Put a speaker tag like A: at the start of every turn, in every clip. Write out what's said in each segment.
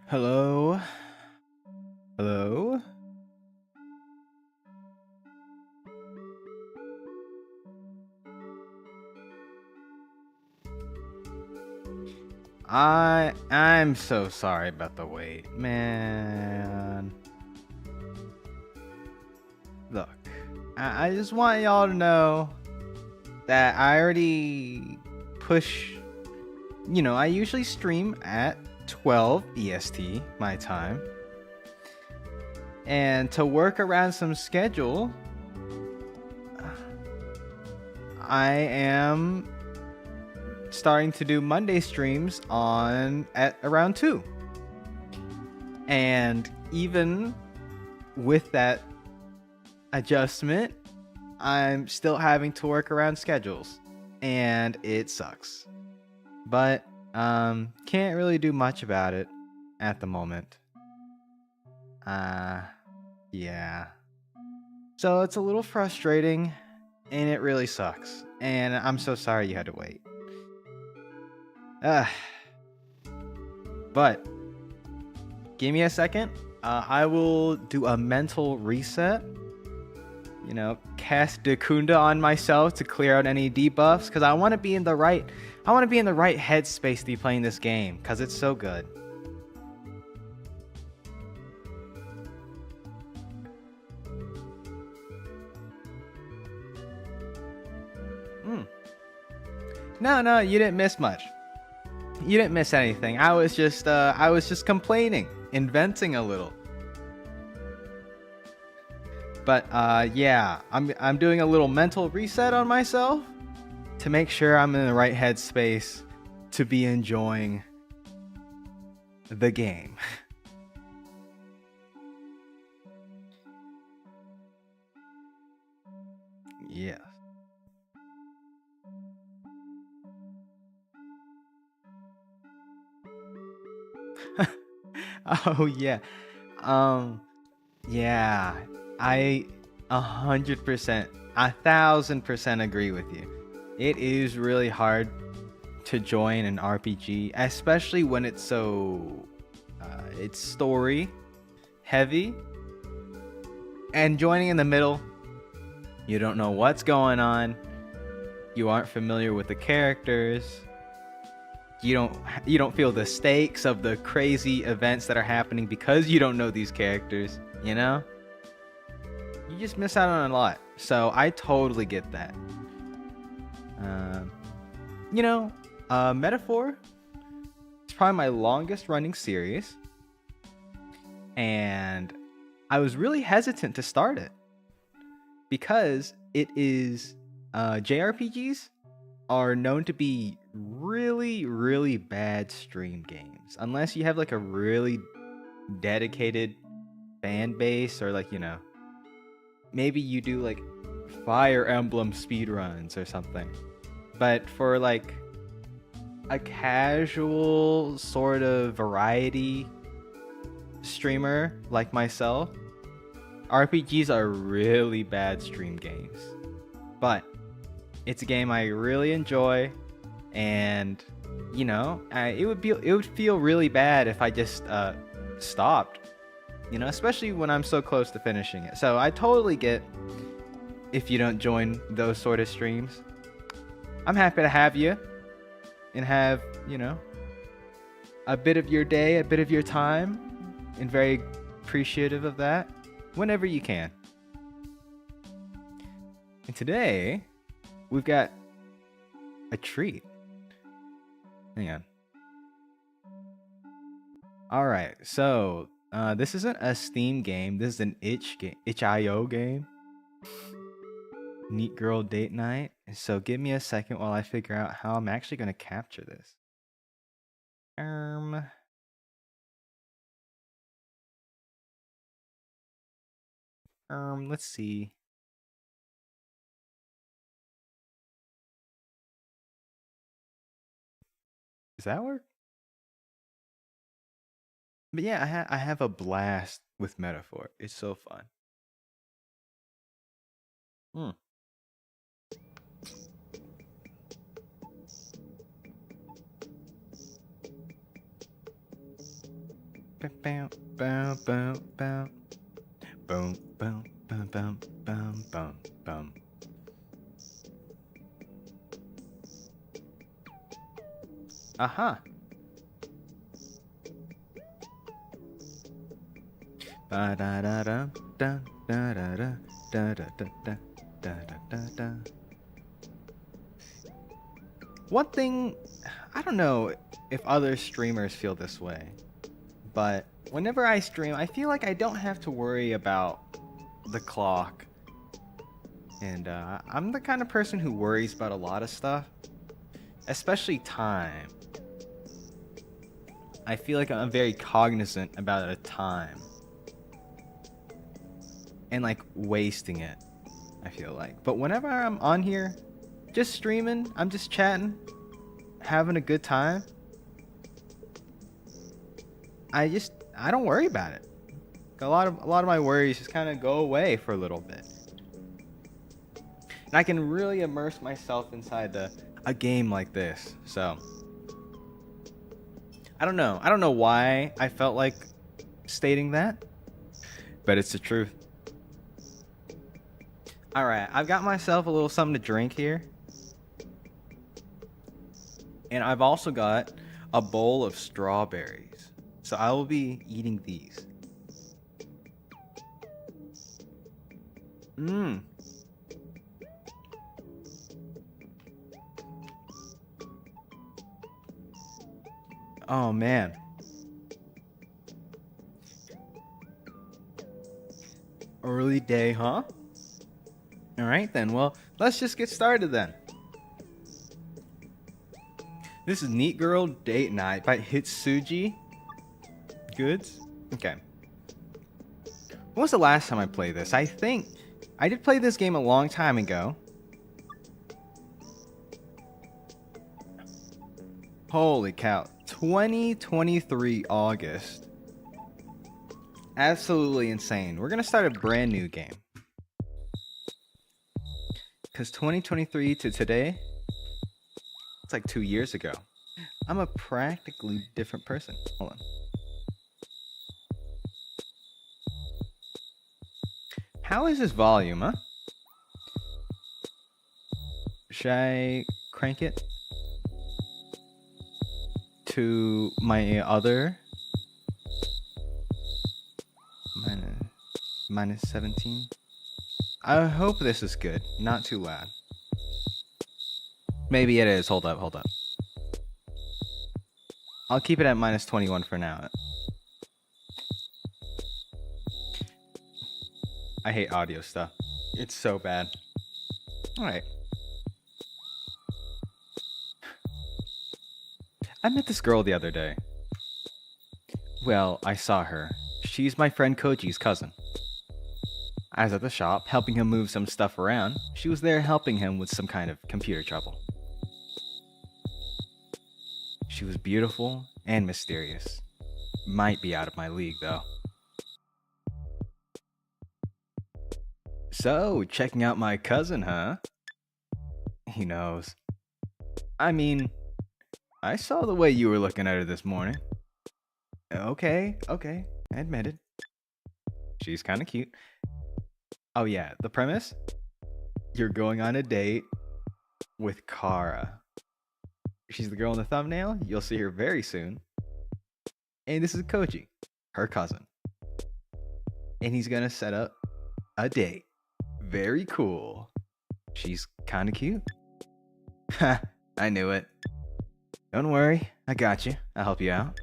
A: Hello? Hello? I'm so sorry about the wait, man. Look, I just want y'all to know that I already push, I usually stream at 12 EST, my time. And to work around some schedule, I am starting to do Monday streams at around 2. And even with that adjustment, I'm still having to work around schedules, and it sucks. But can't really do much about it at the moment. Yeah. So it's a little frustrating, and it really sucks. And I'm so sorry you had to wait. But give me a second. I will do a mental reset. Cast Dakunda on myself to clear out any debuffs, because I want to be in the right headspace to be playing this game, because it's so good. No, you didn't miss much. You didn't miss anything. I was just complaining, inventing a little. But yeah, I'm doing a little mental reset on myself to make sure I'm in the right headspace to be enjoying the game. Yeah. Oh yeah. Yeah. I 100%, 1,000% agree with you. It is really hard to join an RPG, especially when it's so it's story heavy, and joining in the middle, you don't know what's going on, you aren't familiar with the characters, you don't feel the stakes of the crazy events that are happening because you don't know these characters, you just miss out on a lot. So I totally get that. Metaphor, it's probably my longest running series, and I was really hesitant to start it because it is JRPGs are known to be really, really bad stream games, unless you have like a really dedicated fan base, or maybe you do like Fire Emblem speedruns or something. But for like a casual sort of variety streamer like myself, RPGs are really bad stream games. But it's a game I really enjoy, and it would feel really bad if I just stopped. Especially when I'm so close to finishing it. So I totally get if you don't join those sort of streams. I'm happy to have you and have, a bit of your day, a bit of your time, and very appreciative of that whenever you can. And today, we've got a treat. Hang on. Alright, so this isn't a Steam game. This is an itch.io game. Neat Girl Date Night. So give me a second while I figure out how I'm actually going to capture this. Let's see. Does that work? But yeah, I have a blast with Metaphor. It's so fun. Boom, boom, boom, boom. Boom, boom, boom, boom, boom, boom, boom. Aha. Ba da da da da da da da da da da da da da. One thing, I don't know if other streamers feel this way, but whenever I stream, I feel like I don't have to worry about the clock. And I'm the kind of person who worries about a lot of stuff, especially time. I feel like I'm very cognizant about the time. And like wasting it, I feel like. But whenever I'm on here, just streaming, I'm just chatting, having a good time, I don't worry about it. A lot of my worries just kind of go away for a little bit. And I can really immerse myself inside a game like this. So I don't know why I felt like stating that, but it's the truth. All right, I've got myself a little something to drink here. And I've also got a bowl of strawberries. So I will be eating these. Mmm. Oh man. Early day, huh? All right then. Well, let's just get started then. This is Neat Girl Date Night by Hitsuji Goods. Okay. When was the last time I played this? I think I did play this game a long time ago. Holy cow. 2023 August. Absolutely insane. We're going to start a brand new game. Because 2023 to today, it's like 2 years ago. I'm a practically different person. Hold on. How is this volume, huh? Should I crank it to my other? Minus 17. I hope this is good. Not too loud. Maybe it is. Hold up. I'll keep it at minus 21 for now. I hate audio stuff. It's so bad. Alright. I met this girl the other day. Well, I saw her. She's my friend Koji's cousin. I was at the shop, helping him move some stuff around. She was there helping him with some kind of computer trouble. She was beautiful and mysterious. Might be out of my league, though. So, checking out my cousin, huh? He knows. I mean, I saw the way you were looking at her this morning. Okay, I admitted. She's kind of cute. Oh yeah, the premise? You're going on a date with Kara. She's the girl in the thumbnail. You'll see her very soon. And this is Koji, her cousin. And he's gonna set up a date. Very cool. She's kind of cute. Ha, I knew it. Don't worry, I got you. I'll help you out.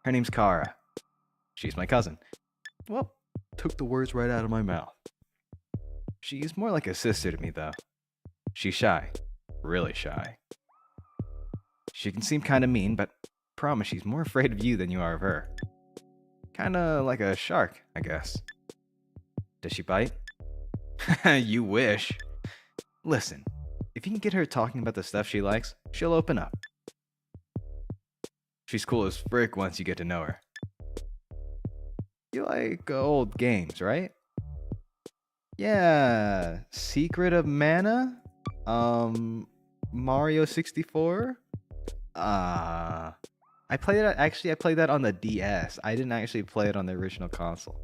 A: Her name's Kara. She's my cousin. Well, took the words right out of my mouth. She's more like a sister to me, though. She's shy. Really shy. She can seem kind of mean, but I promise she's more afraid of you than you are of her. Kinda like a shark, I guess. Does she bite? You wish. Listen, if you can get her talking about the stuff she likes, she'll open up. She's cool as frick once you get to know her. You like old games, right? Yeah, Secret of Mana? Mario 64? I I played it actually. I played that on the DS. I didn't actually play it on the original console.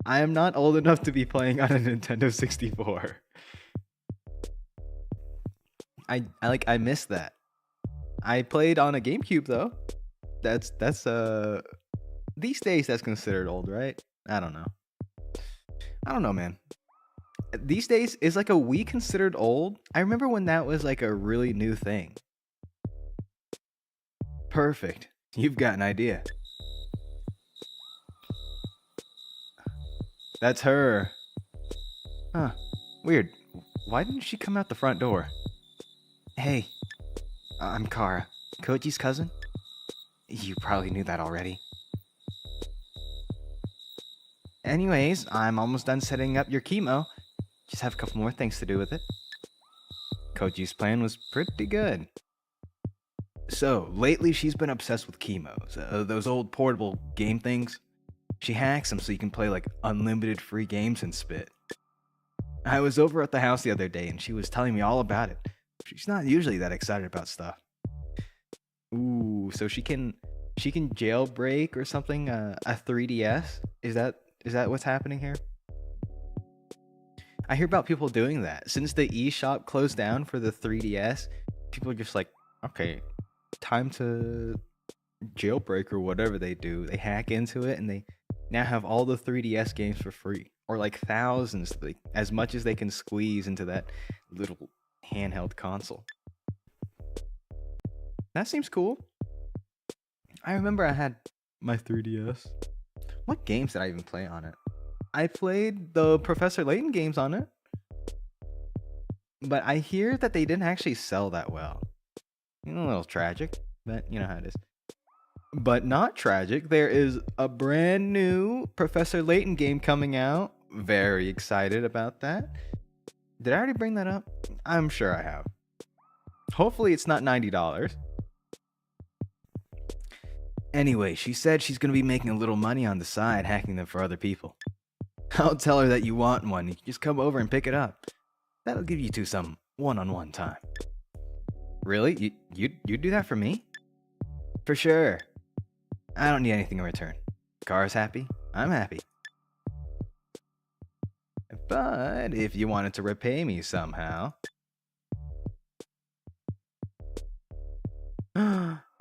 A: I am not old enough to be playing on a Nintendo 64. I missed that. I played on a GameCube though. That's these days that's considered old, right? I don't know. I don't know, man. These days is like a Wii considered old? I remember when that was like a really new thing. Perfect. You've got an idea. That's her. Huh. Weird. Why didn't she come out the front door? Hey, I'm Kara, Koji's cousin. You probably knew that already. Anyways, I'm almost done setting up your chemo. Just have a couple more things to do with it. Koji's plan was pretty good. So, lately she's been obsessed with chemos, those old portable game things. She hacks them so you can play like unlimited free games and spit. I was over at the house the other day and she was telling me all about it. She's not usually that excited about stuff. Ooh, so she can jailbreak or something a 3DS? Is that what's happening here? I hear about people doing that. Since the eShop closed down for the 3DS, people are just like, okay, time to jailbreak or whatever they do. They hack into it and they now have all the 3DS games for free, or like thousands, like as much as they can squeeze into that little handheld console. That seems cool. I remember I had my 3DS. What games did I even play on it? I played the Professor Layton games on it, but I hear that they didn't actually sell that well. A little tragic, but you know how it is. But not tragic, there is a brand new Professor Layton game coming out. Very excited about that. Did I already bring that up? I'm sure I have. Hopefully it's not $90. Anyway, she said she's going to be making a little money on the side hacking them for other people. I'll tell her that you want one. You can just come over and pick it up. That'll give you two some one-on-one time. Really? You do that for me? For sure. I don't need anything in return. Kara's happy. I'm happy. But if you wanted to repay me somehow...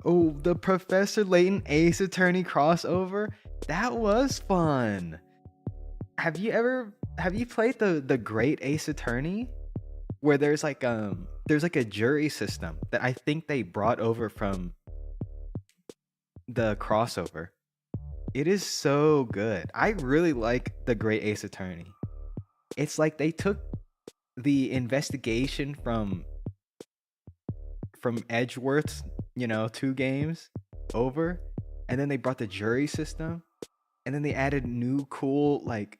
A: Oh, the Professor Layton Ace Attorney crossover? That was fun. Have you played the Great Ace Attorney? Where there's like a jury system that I think they brought over from the crossover. It is so good. I really like the Great Ace Attorney. It's like they took the investigation from Edgeworth's, 2 games over, and then they brought the jury system, and then they added new cool, like,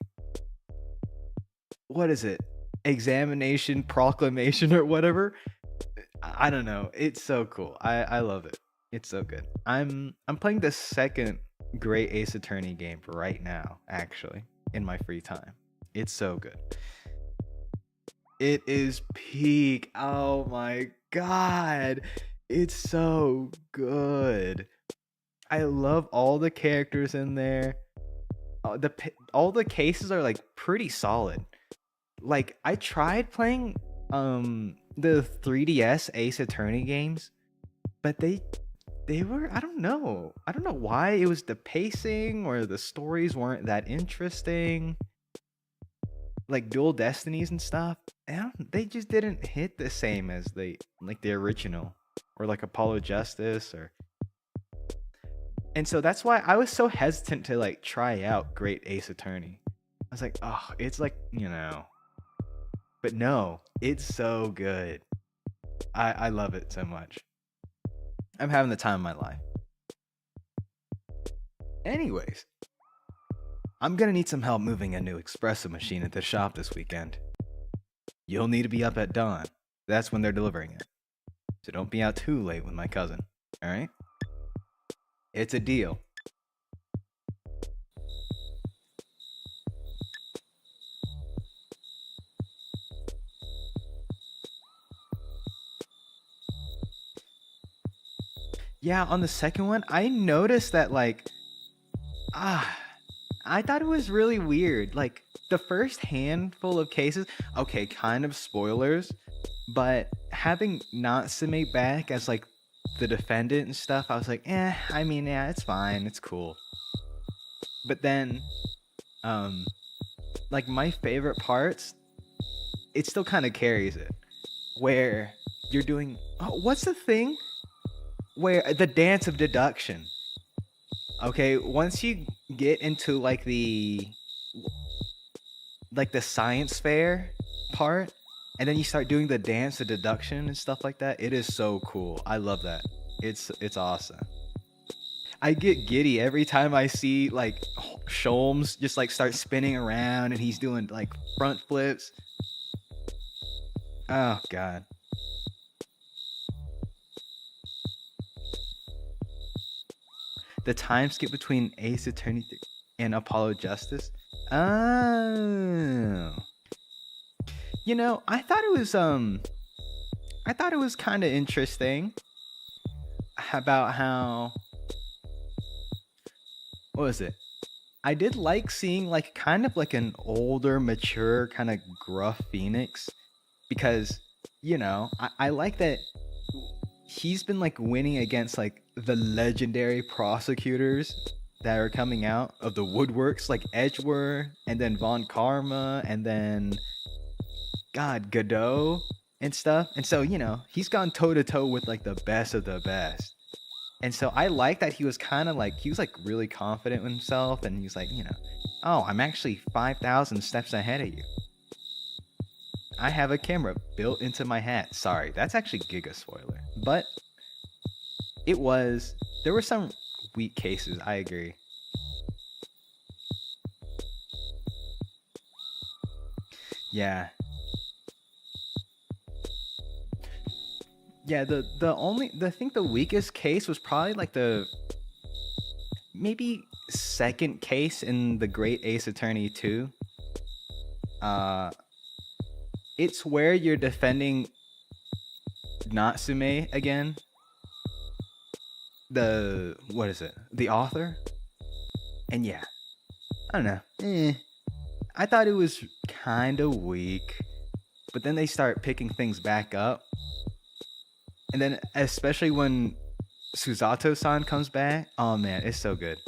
A: what is it? Examination proclamation or whatever. I don't know. It's so cool. I love it. It's so good. I'm playing the second Great Ace Attorney game right now, actually, in my free time. It's so good. It is peak. Oh my god. It's so good. I love all the characters in there. All the cases are like pretty solid. Like I tried playing the 3DS Ace Attorney games, but they were, I don't know why. It was the pacing or the stories weren't that interesting. Like Dual Destinies and stuff, they just didn't hit the same as the original, or like Apollo Justice, and so that's why I was so hesitant to like try out Great Ace Attorney. I was like, oh, it's like, but no, it's so good. I love it so much. I'm having the time of my life. Anyways, I'm gonna need some help moving a new espresso machine at the shop this weekend. You'll need to be up at dawn. That's when they're delivering it. So don't be out too late with my cousin, alright? It's a deal. Yeah, on the second one, I noticed that ah, I thought it was really weird. Like the first handful of cases, okay, kind of spoilers, but having Natsume back as like the defendant and stuff, I was like, I mean, yeah, it's fine, it's cool. But then, um, like my favorite parts, it still kind of carries it, where you're doing, oh, what's the thing? Where the dance of deduction. Okay, once you get into like the science fair part, and then you start doing the dance of deduction and stuff like that, it is so cool. I love that. It's awesome. I get giddy every time I see like Sholmes just like start spinning around and he's doing like front flips. Oh god. The time skip between Ace Attorney and Apollo Justice. Oh. I thought it was kind of interesting about how, what was it? I did like seeing like kind of like an older, mature, kind of gruff Phoenix, because I like that he's been like winning against like the legendary prosecutors that are coming out of the woodworks, like Edgeworth and then Von Karma and then God Godot and stuff. And so, he's gone toe to toe with like the best of the best. And so I like that he was kind of like, he was like really confident in himself. And he's like, oh, I'm actually 5,000 steps ahead of you. I have a camera built into my hat. Sorry, that's actually Giga spoiler. But there were some weak cases. I agree. Yeah. Yeah, I think the weakest case was probably like the maybe second case in the Great Ace Attorney 2. It's where you're defending Natsume again. What is it? The author? And yeah, I don't know. I thought it was kind of weak, but then they start picking things back up. And then especially when Susato-san comes back, oh man, it's so good.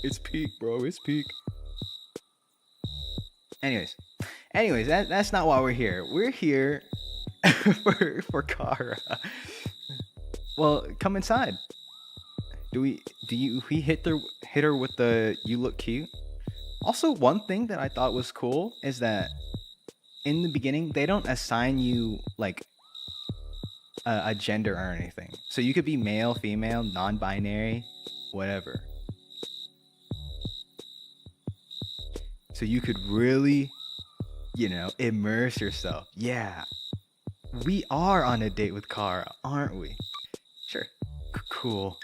A: It's peak, bro. It's peak. Anyways, that's not why we're here. We're here for Kara. Well, come inside. Do we hit her with the "you look cute"? Also, one thing that I thought was cool is that in the beginning they don't assign you like a gender or anything. So you could be male, female, non-binary, whatever. So you could really, immerse yourself. Yeah. We are on a date with Kara, aren't we? Sure. Cool.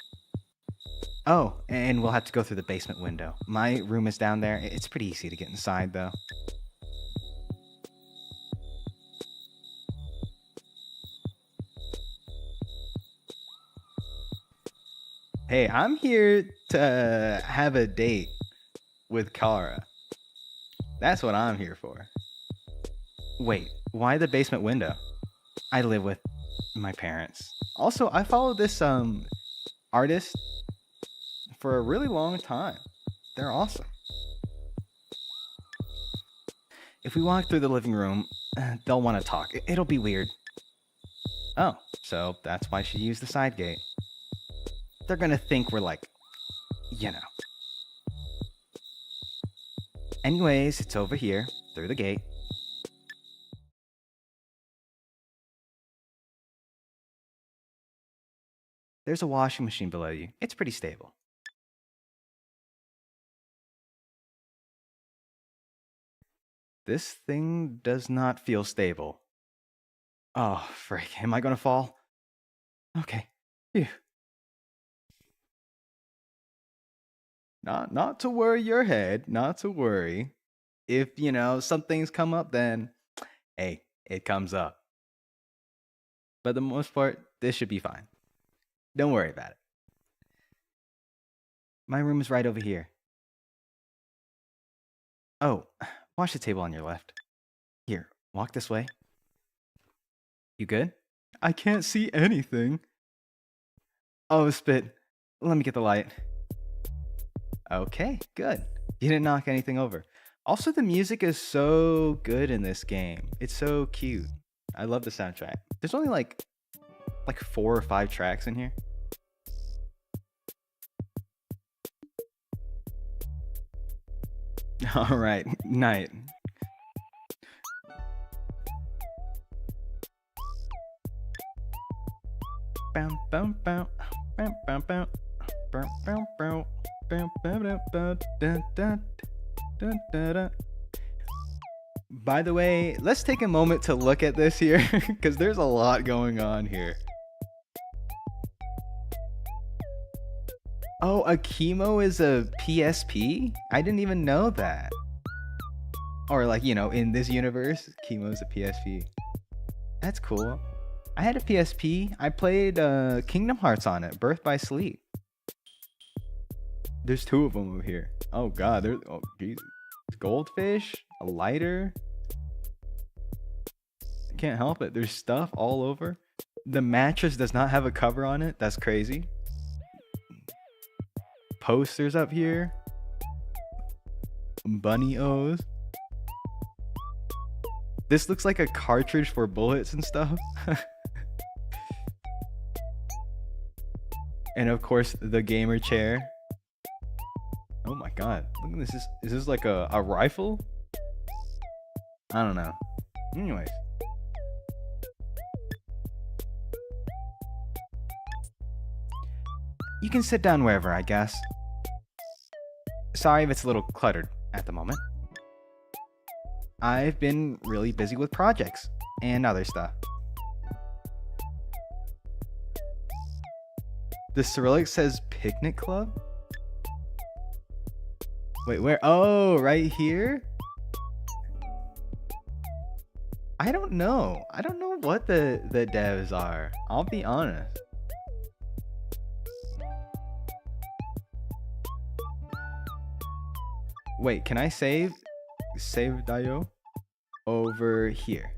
A: Oh, and we'll have to go through the basement window. My room is down there. It's pretty easy to get inside, though. Hey, I'm here to have a date with Kara. That's what I'm here for. Wait, why the basement window? I live with my parents. Also, I follow this artist for a really long time. They're awesome. If we walk through the living room, they'll want to talk. It'll be weird. Oh, so that's why she used the side gate. They're gonna think we're like, Anyways, it's over here, through the gate. There's a washing machine below you. It's pretty stable. This thing does not feel stable. Oh, frick. Am I gonna fall? Okay. Phew. Not to worry your head. Not to worry. If, some things come up, then, hey, it comes up. But the most part, this should be fine. Don't worry about it. My room is right over here. Oh, wash the table on your left. Here, walk this way. You good? I can't see anything. Oh, spit. Let me get the light. Okay, good. You didn't knock anything over. Also, the music is so good in this game. It's so cute. I love the soundtrack. There's only like 4 or 5 tracks in here. All right, night. Bam, bam, bam, bam, bam, bam, bam, bam, bam, bam, bam, bam, dun, dun, dun, dun, dun. By the way, let's take a moment to look at this here, because there's a lot going on here. Oh, a chemo is a PSP? I didn't even know that. Or like, you know, in this universe, chemo is a PSP. That's cool. I had a PSP. I played Kingdom Hearts on it, Birth by Sleep. There's 2 of them over here. Oh god, there's, oh Jesus. Goldfish, a lighter. I can't help it. There's stuff all over. The mattress does not have a cover on it. That's crazy. Posters up here. Bunny O's. This looks like a cartridge for bullets and stuff. And of course, the gamer chair. Oh my god. Look at this. Is this like a rifle? I don't know. Anyways. You can sit down wherever, I guess. Sorry if it's a little cluttered at the moment. I've been really busy with projects and other stuff. The Cyrillic says picnic club? Wait, where? Oh, right here? I don't know. I don't know what the devs are. I'll be honest. Wait, can I save Dio over here?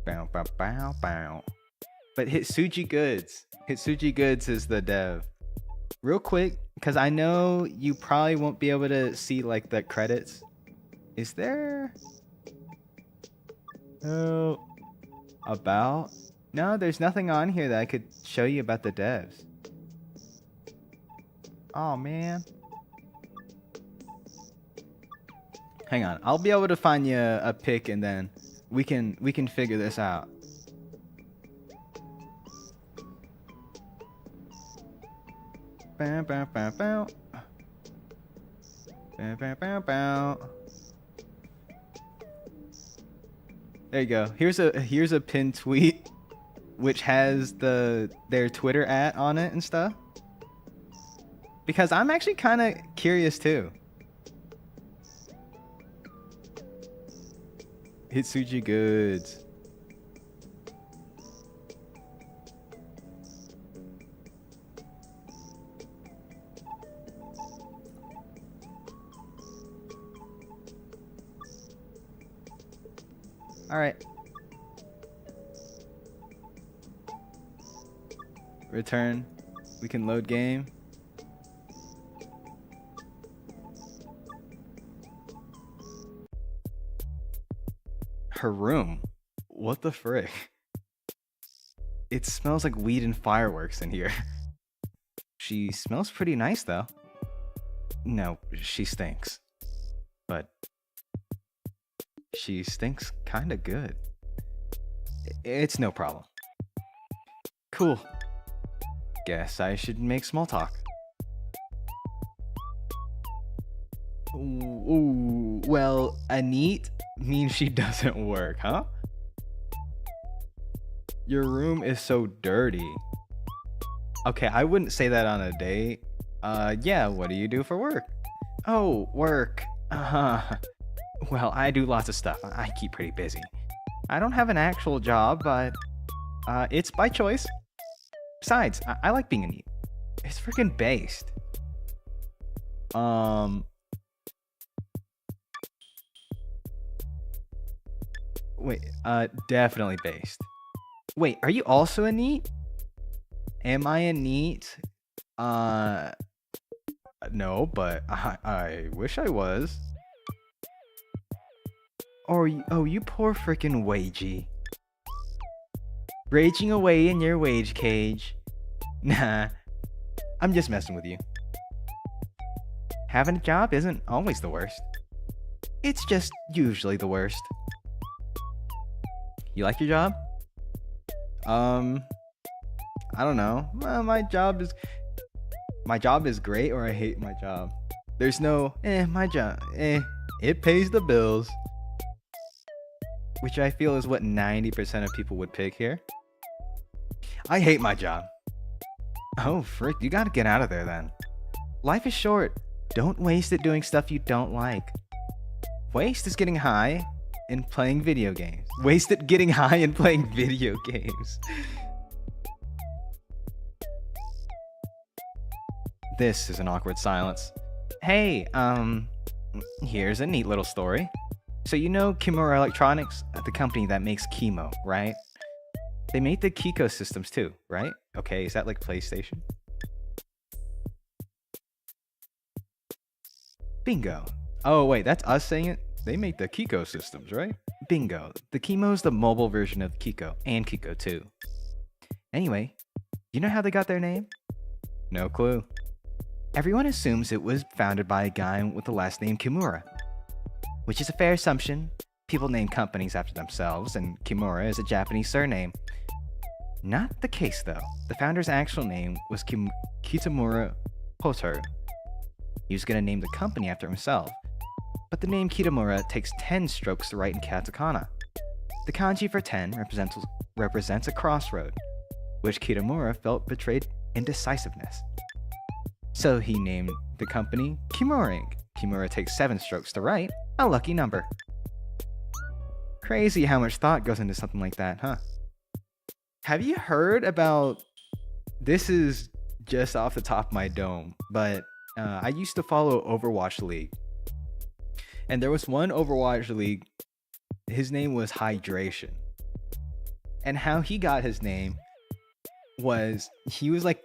A: Bow, bow, bow, bow. But Hitsuji Goods. Hitsuji Goods is the dev. Real quick, because I know you probably won't be able to see like the credits. Is there? Oh, about? No, there's nothing on here that I could show you about the devs. Oh man. Hang on, I'll be able to find you a pic and then we can figure this out. Bow, bow, bow, bow. Bow, bow, bow, bow. There you go. Here's a pinned tweet which has their Twitter @ on it and stuff. Because I'm actually kind of curious too. Hitsuji Goods. All right. Return. We can load game. Her room. What the frick? It smells like weed and fireworks in here. She smells pretty nice though. No, she stinks. But she stinks kinda good. It's no problem. Cool. Guess I should make small talk. Ooh, well, a NEET means she doesn't work, huh? Your room is so dirty. Okay, I wouldn't say that on a date. Yeah, what do you do for work? Oh, work. Well, I do lots of stuff. I keep pretty busy. I don't have an actual job, but it's by choice. Besides, I like being a NEET. It's freaking based. Wait, definitely based. Wait, are you also a NEET? Am I a NEET? No, but I wish I was. Or oh, you poor freaking wagey. Raging away in your wage cage. Nah, I'm just messing with you. Having a job isn't always the worst. It's just usually the worst. You like your job? I don't know. Well, my job is great, or I hate my job. There's no, my job, it pays the bills. Which I feel is what 90% of people would pick here. I hate my job. Oh, frick, you gotta get out of there then. Life is short. Don't waste it doing stuff you don't like. Waste is getting high and playing video games. Waste it getting high and playing video games. This is an awkward silence. Hey, here's a neat little story. So you know Kimura Electronics, the company that makes Kimo, right? They make the Kiko systems too, right? Okay, is that like PlayStation? Bingo. Oh wait, that's us saying it? They make the Kiko systems, right? Bingo. The Kimo is the mobile version of Kiko, and Kiko 2. Anyway, you know how they got their name? No clue. Everyone assumes it was founded by a guy with the last name Kimura, which is a fair assumption. People name companies after themselves, and Kimura is a Japanese surname. Not the case though. The founder's actual name was Kitamura Hotaru. He was gonna name the company after himself, but the name Kitamura takes 10 strokes to write in katakana. The kanji for 10 represents a crossroad, which Kitamura felt betrayed indecisiveness. So he named the company Kimura Inc. Kimura takes 7 strokes to write, a lucky number. Crazy how much thought goes into something like that, huh? Have you heard about, this is just off the top of my dome, but I used to follow Overwatch League. And there was one Overwatch League, his name was Hydration. And how he got his name was, he was like,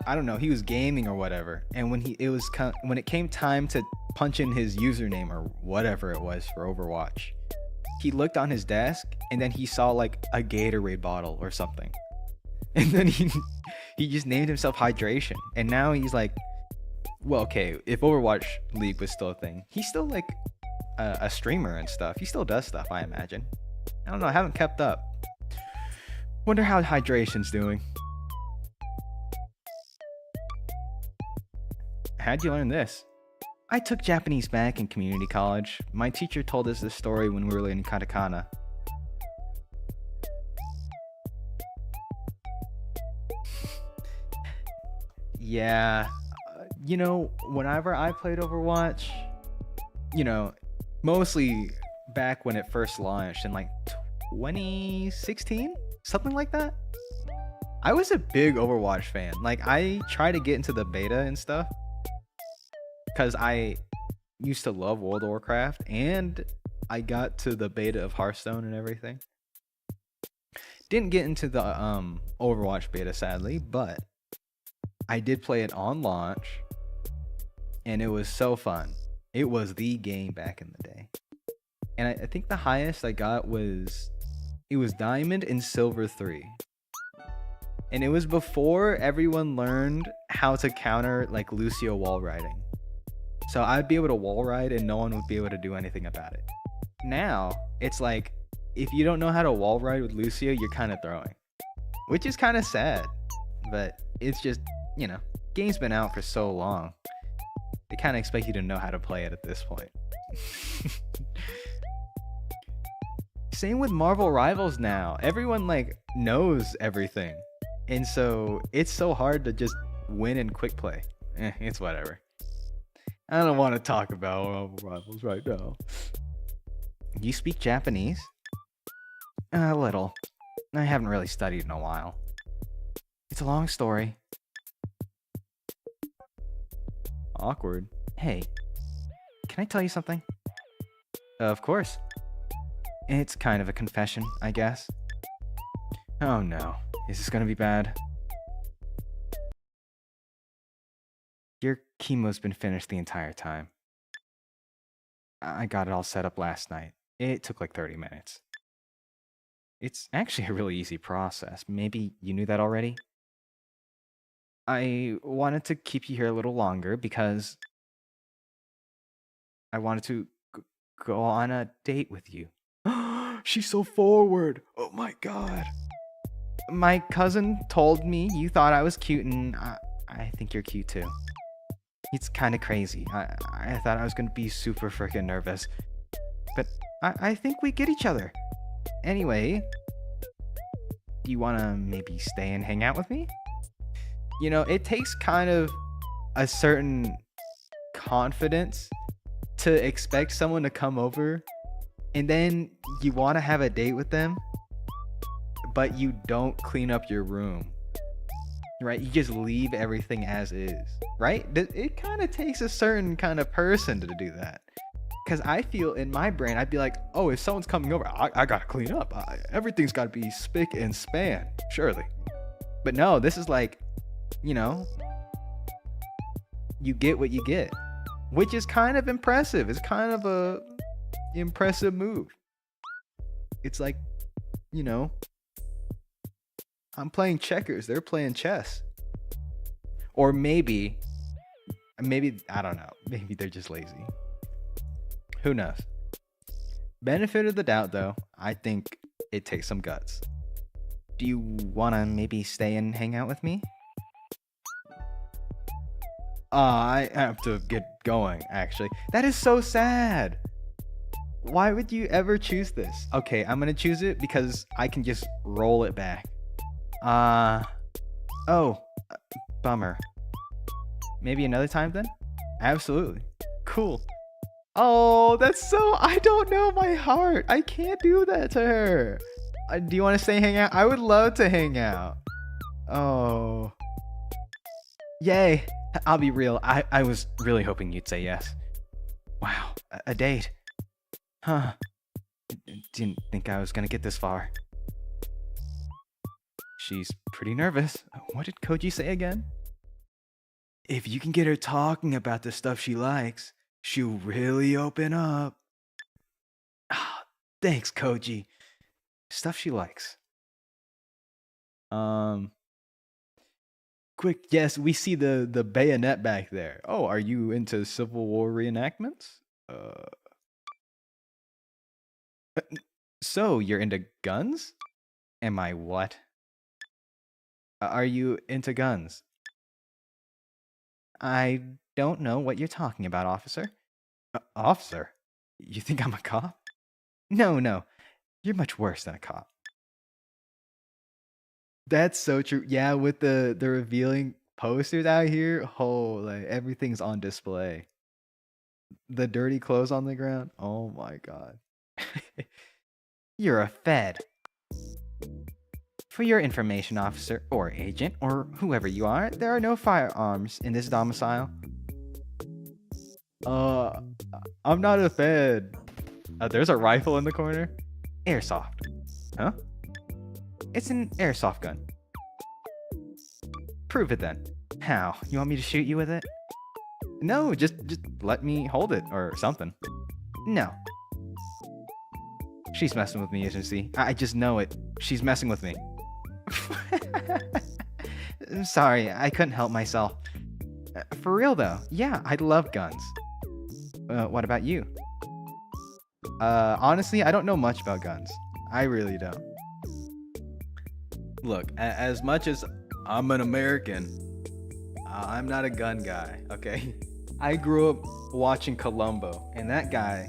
A: I don't know, he was gaming or whatever. And when it came time to punch in his username or whatever it was for Overwatch, he looked on his desk and then he saw like a Gatorade bottle or something. And then he just named himself Hydration. And now he's like, well, okay, if Overwatch League was still a thing, he's still like a streamer and stuff. He still does stuff, I imagine. I don't know, I haven't kept up. Wonder how Hydration's doing. How'd you learn this? I took Japanese back in community college. My teacher told us this story when we were learning katakana. Yeah, you know, whenever I played Overwatch, you know, mostly back when it first launched in like 2016, something like that. I was a big Overwatch fan. Like, I tried to get into the beta and stuff because I used to love World of Warcraft, and I got to the beta of Hearthstone and everything. Didn't get into the Overwatch beta, sadly, but I did play it on launch, and it was so fun. It was the game back in the day. And I think the highest I got was, it was Diamond and Silver 3. And it was before everyone learned how to counter like Lucio wall riding. So I'd be able to wall ride and no one would be able to do anything about it. Now, it's like, if you don't know how to wall ride with Lucio, you're kind of throwing. Which is kind of sad. But it's just, you know, game's been out for so long. They kind of expect you to know how to play it at this point. Same with Marvel Rivals now. Everyone like knows everything. And so it's so hard to just win in quick play. It's whatever. I don't want to talk about Marvel Rivals right now. You speak Japanese? A little. I haven't really studied in a while. It's a long story. Awkward. Hey, can I tell you something? Of course. It's kind of a confession, I guess. Oh no. Is this gonna be bad? Your chemo's been finished the entire time. I got it all set up last night. It took like 30 minutes. It's actually a really easy process. Maybe you knew that already? I wanted to keep you here a little longer because I wanted to go on a date with you. She's so forward. Oh my god. My cousin told me you thought I was cute, and I think you're cute too. It's kind of crazy. I thought I was gonna be super freaking nervous, but I think we get each other. Anyway, do you wanna maybe stay and hang out with me? You know, it takes kind of a certain confidence to expect someone to come over and then you want to have a date with them, but you don't clean up your room, right? You just leave everything as is, right? It kind of takes a certain kind of person to do that. Because I feel in my brain, I'd be like, oh, if someone's coming over, I gotta clean up. Everything's gotta be spick and span, surely. But no, this is like, you know, you get what you get, which is kind of impressive. It's kind of a impressive move. It's like, you know, I'm playing checkers, they're playing chess. Or maybe, I don't know, maybe they're just lazy. Who knows? Benefit of the doubt though, I think it takes some guts. Do you wanna maybe stay and hang out with me? I have to get going, actually. That is so sad. Why would you ever choose this? Okay, I'm gonna choose it because I can just roll it back. Bummer. Maybe another time then? Absolutely. Cool. Oh, that's so, I don't know my heart. I can't do that to her. Do you want to stay hang out? I would love to hang out. Oh. Yay. I'll be real. I was really hoping you'd say yes. Wow, a date. Huh. Didn't think I was gonna get this far. She's pretty nervous. What did Koji say again? If you can get her talking about the stuff she likes, she'll really open up. Ah, thanks, Koji. Stuff she likes. Quick, yes, we see the bayonet back there. Oh, are you into Civil War reenactments? So you're into guns? Am I what? Are you into guns? I don't know what you're talking about, officer. Officer? You think I'm a cop? No. You're much worse than a cop. That's so true. Yeah, with the revealing posters out here, like everything's on display. The dirty clothes on the ground. Oh my god. You're a fed. For your information, officer or agent or whoever you are, there are no firearms in this domicile. I'm not a fed. There's a rifle in the corner. Airsoft. Huh? It's an airsoft gun. Prove it then. How? You want me to shoot you with it? No, just let me hold it or something. No. She's messing with me, isn't she? I just know it. She's messing with me. Sorry, I couldn't help myself. For real though, yeah, I love guns. What about you? Honestly, I don't know much about guns. I really don't. Look, as much as I'm an American, I'm not a gun guy, okay? I grew up watching Columbo, and that guy,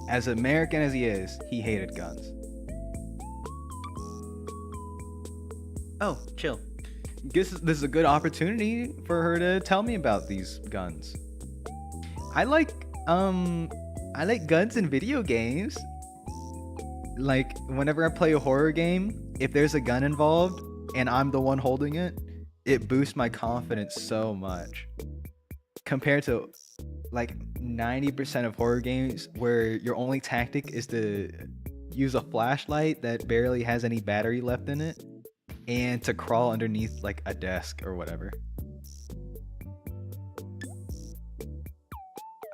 A: as American as he is, he hated guns. Oh, chill. Guess this is a good opportunity for her to tell me about these guns. I like guns in video games. Like, whenever I play a horror game, if there's a gun involved and I'm the one holding it, it boosts my confidence so much. Compared to like 90% of horror games where your only tactic is to use a flashlight that barely has any battery left in it and to crawl underneath like a desk or whatever.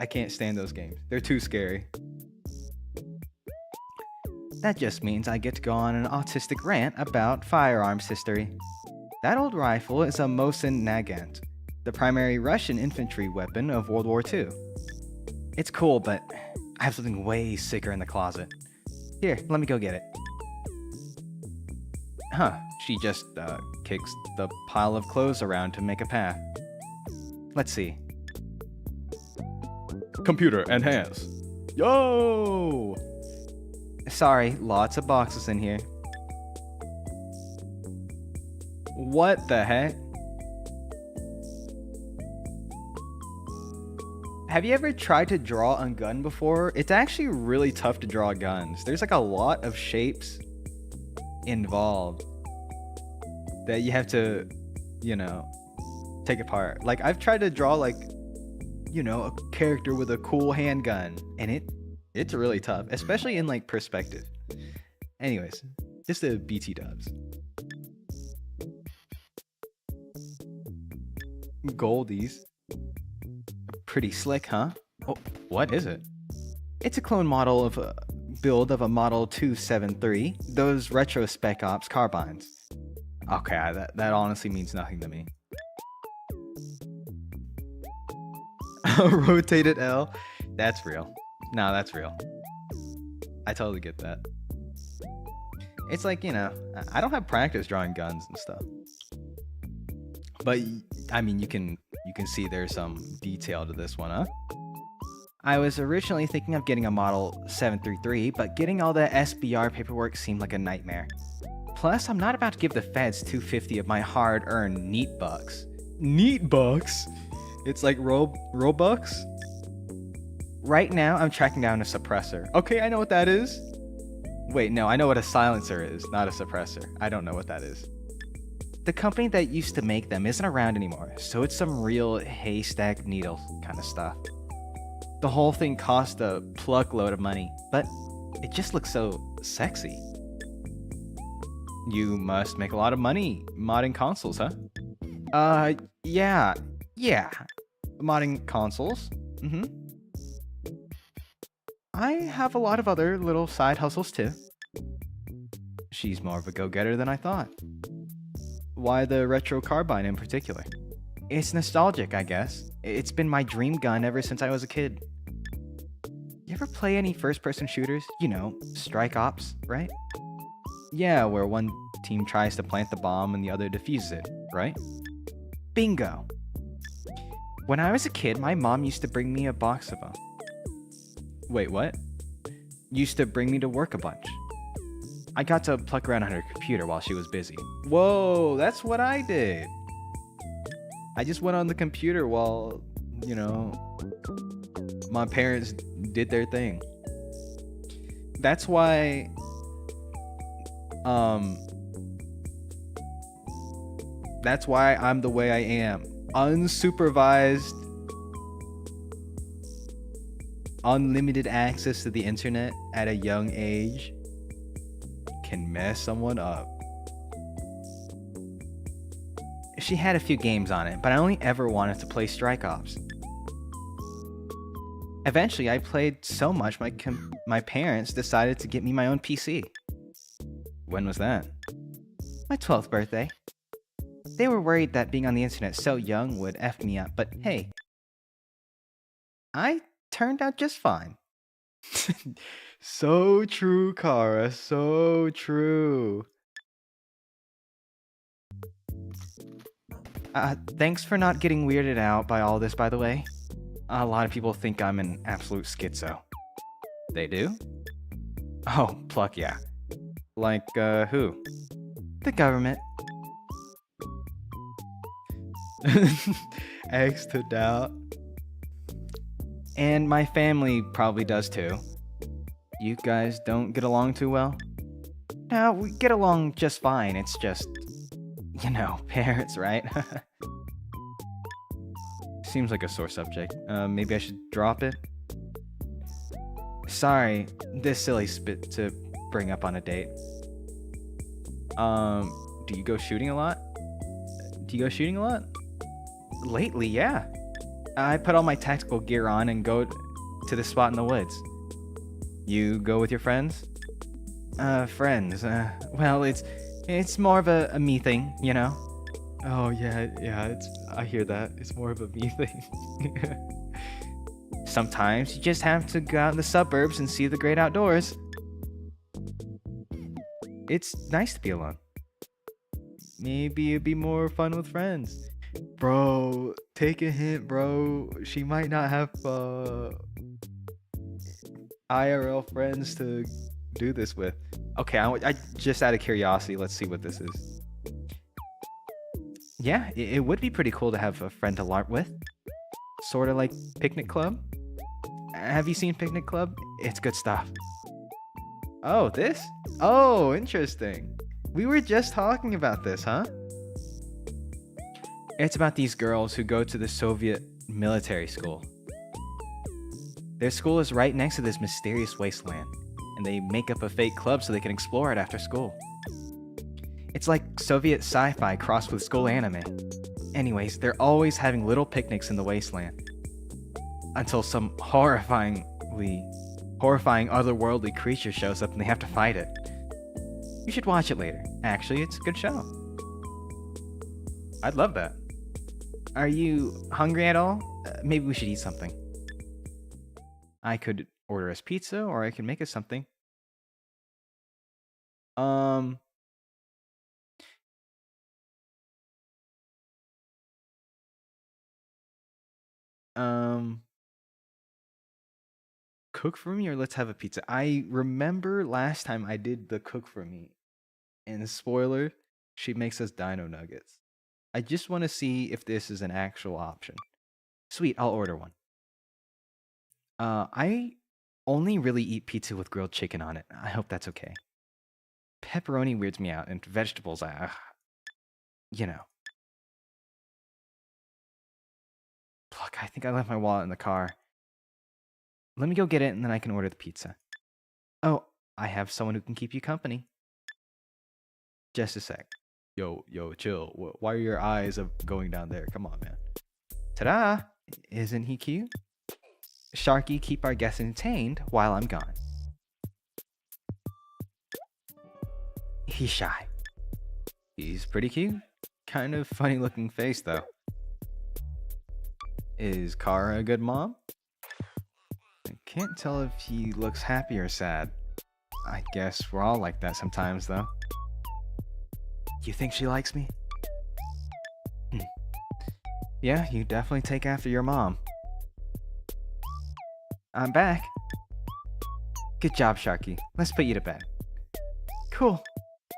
A: I can't stand those games. They're too scary. That just means I get to go on an autistic rant about firearms history. That old rifle is a Mosin Nagant, the primary Russian infantry weapon of World War II. It's cool, but I have something way sicker in the closet. Here, let me go get it. Huh, she just kicks the pile of clothes around to make a path. Let's see. Computer, enhance. Yo! Sorry, lots of boxes in here. What the heck? Have you ever tried to draw a gun before? It's actually really tough to draw guns. There's like a lot of shapes involved that you have to, take apart. Like, I've tried to draw like, a character with a cool handgun, and it's really tough, especially in like perspective. Anyways, just the BT dubs. Goldies. Pretty slick, huh? Oh, what is it? It's a clone model of a build of a Model 273, those retro Spec Ops carbines. Okay, that honestly means nothing to me. Rotated L? That's real. No, that's real. I totally get that. It's like, I don't have practice drawing guns and stuff. But, I mean, you can see there's some detail to this one, huh? I was originally thinking of getting a Model 733, but getting all the SBR paperwork seemed like a nightmare. Plus, I'm not about to give the feds $250 of my hard-earned NEET bucks. NEET bucks? It's like Robux? Right now, I'm tracking down a suppressor. Okay, I know what that is. Wait, no, I know what a silencer is, not a suppressor. I don't know what that is. The company that used to make them isn't around anymore, so it's some real haystack needle kind of stuff. The whole thing cost a pluckload of money, but it just looks so sexy. You must make a lot of money modding consoles, huh? Yeah. Modding consoles. I have a lot of other little side hustles too. She's more of a go-getter than I thought. Why the retro carbine in particular? It's nostalgic, I guess. It's been my dream gun ever since I was a kid. You ever play any first-person shooters? Strike ops, right? Yeah, where one team tries to plant the bomb and the other defuses it, right? Bingo! When I was a kid, my mom used to bring me a box of them. Wait, what? Used to bring me to work a bunch. I got to pluck around on her computer while she was busy. Whoa, that's what I did. I just went on the computer while, my parents did their thing. That's why, I'm the way I am. Unsupervised, unlimited access to the internet at a young age can mess someone up. She had a few games on it, but I only ever wanted to play Strike Ops. Eventually, I played so much my parents decided to get me my own PC. When was that? My 12th birthday. They were worried that being on the internet so young would F me up, but hey, I turned out just fine. So true, Kara, so true. Thanks for not getting weirded out by all this, by the way. A lot of people think I'm an absolute schizo. They do? Oh, pluck, yeah. Like, who? The government. X to doubt. And my family probably does too. You guys don't get along too well? No, we get along just fine. It's just, parents, right? Seems like a sore subject. Maybe I should drop it? Sorry, this silly spit to bring up on a date. Do you go shooting a lot? Lately, yeah. I put all my tactical gear on and go to the spot in the woods. You go with your friends? Friends. Well, it's more of a me thing, you know? Oh, yeah, I hear that. It's more of a me thing. Sometimes you just have to go out in the suburbs and see the great outdoors. It's nice to be alone. Maybe it'd be more fun with friends. Bro, take a hint, bro. She might not have IRL friends to do this with. Okay, I just out of curiosity, let's see what this is. Yeah, it would be pretty cool to have a friend to LARP with. Sort of like Picnic Club. Have you seen Picnic Club? It's good stuff. Oh, this? Oh, interesting. We were just talking about this, huh? It's about these girls who go to the Soviet military school. Their school is right next to this mysterious wasteland, and they make up a fake club so they can explore it after school. It's like Soviet sci-fi crossed with school anime. Anyways, they're always having little picnics in the wasteland. Until some horrifying otherworldly creature shows up and they have to fight it. You should watch it later. Actually, it's a good show. I'd love that. Are you hungry at all? Maybe we should eat something. I could order us pizza, or I can make us something. Cook for me, or let's have a pizza. I remember last time I did the cook for me, and spoiler, she makes us dino nuggets. I just want to see if this is an actual option. Sweet, I'll order one. I only really eat pizza with grilled chicken on it. I hope that's okay. Pepperoni weirds me out, and vegetables, you know. Look, I think I left my wallet in the car. Let me go get it, and then I can order the pizza. Oh, I have someone who can keep you company. Just a sec. Yo, chill. Why are your eyes going down there? Come on, man. Ta-da! Isn't he cute? Sharky, keep our guests entertained while I'm gone. He's shy. He's pretty cute. Kind of funny looking face, though. Is Kara a good mom? I can't tell if he looks happy or sad. I guess we're all like that sometimes, though. You think she likes me? Yeah, you definitely take after your mom. I'm back. Good job, Sharky. Let's put you to bed. Cool.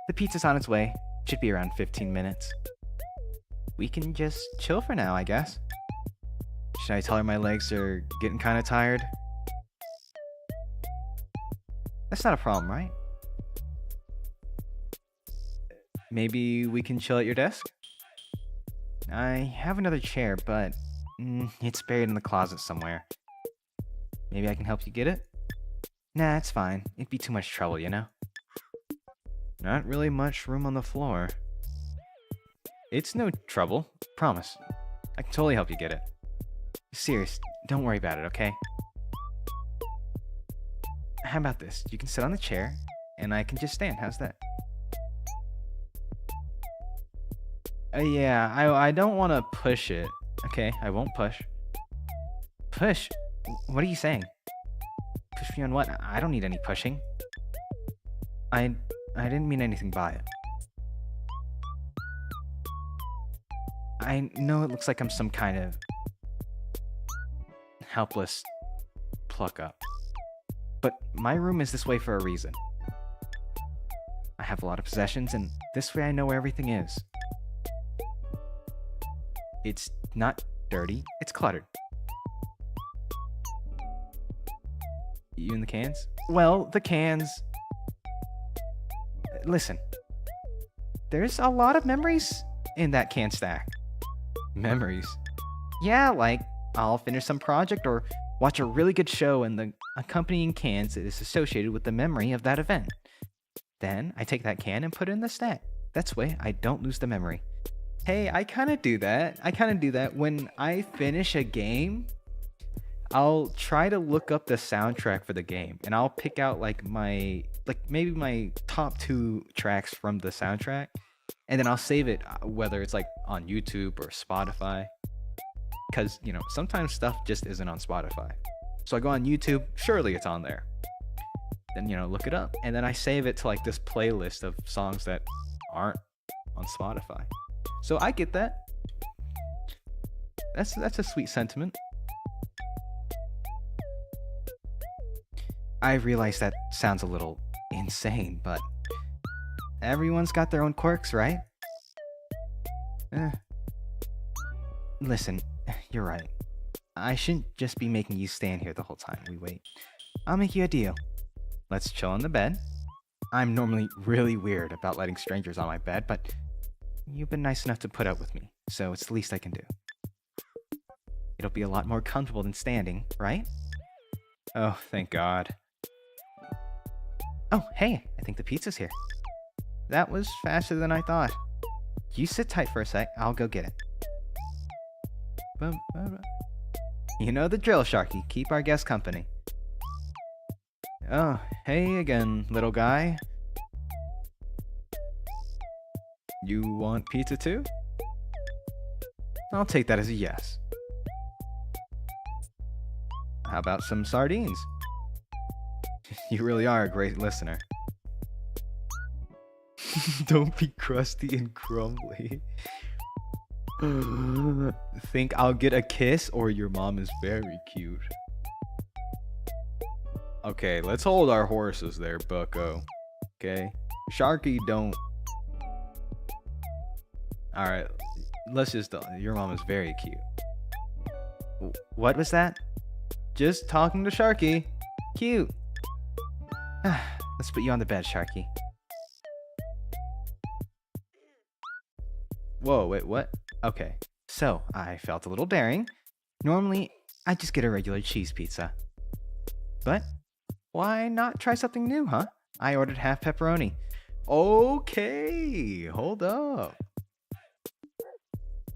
A: The pizza's on its way. Should be around 15 minutes. We can just chill for now, I guess. Should I tell her my legs are getting kind of tired? That's not a problem, right? Maybe we can chill at your desk? I have another chair, but it's buried in the closet somewhere. Maybe I can help you get it? Nah, it's fine. It'd be too much trouble, you know? Not really much room on the floor. It's no trouble. Promise. I can totally help you get it. Serious, don't worry about it, okay? How about this? You can sit on the chair, and I can just stand. How's that? Yeah, I don't want to push it. Okay, I won't push. Push? What are you saying? Push me on what? I don't need any pushing. I didn't mean anything by it. I know it looks like I'm some kind of helpless pluck up. But my room is this way for a reason. I have a lot of possessions, and this way I know where everything is. It's not dirty, it's cluttered. You in the cans? Well, the cans. Listen, there's a lot of memories in that can stack. Memories? Yeah, like I'll finish some project or watch a really good show and the accompanying cans that is associated with the memory of that event. Then I take that can and put it in the stack. That's way I don't lose the memory. Hey, I kind of do that. When I finish a game, I'll try to look up the soundtrack for the game and I'll pick out maybe my top 2 tracks from the soundtrack, and then I'll save it, whether it's like on YouTube or Spotify, because sometimes stuff just isn't on Spotify. So I go on YouTube, surely it's on there. Then look it up, and then I save it to like this playlist of songs that aren't on Spotify. So I get that. That's a sweet sentiment. I realize that sounds a little insane, but everyone's got their own quirks, right? Listen, you're right. I shouldn't just be making you stand here the whole time we wait. I'll make you a deal. Let's chill on the bed. I'm normally really weird about letting strangers on my bed, but you've been nice enough to put up with me, so it's the least I can do. It'll be a lot more comfortable than standing, right? Oh, thank God. Oh, hey, I think the pizza's here. That was faster than I thought. You sit tight for a sec, I'll go get it. You know the drill, Sharky. Keep our guests company. Oh, hey again, little guy. You want pizza too? I'll take that as a yes. How about some sardines? You really are a great listener. Don't be crusty and crumbly. Think I'll get a kiss or your mom is very cute. Okay, let's hold our horses there, bucko. Okay? Sharky don't... Alright, let's just... Your mom is very cute. What was that? Just talking to Sharky. Cute. Let's put you on the bed, Sharky. Whoa, wait, what? Okay, so I felt a little daring. Normally, I just get a regular cheese pizza. But why not try something new, huh? I ordered half pepperoni. Okay, hold up.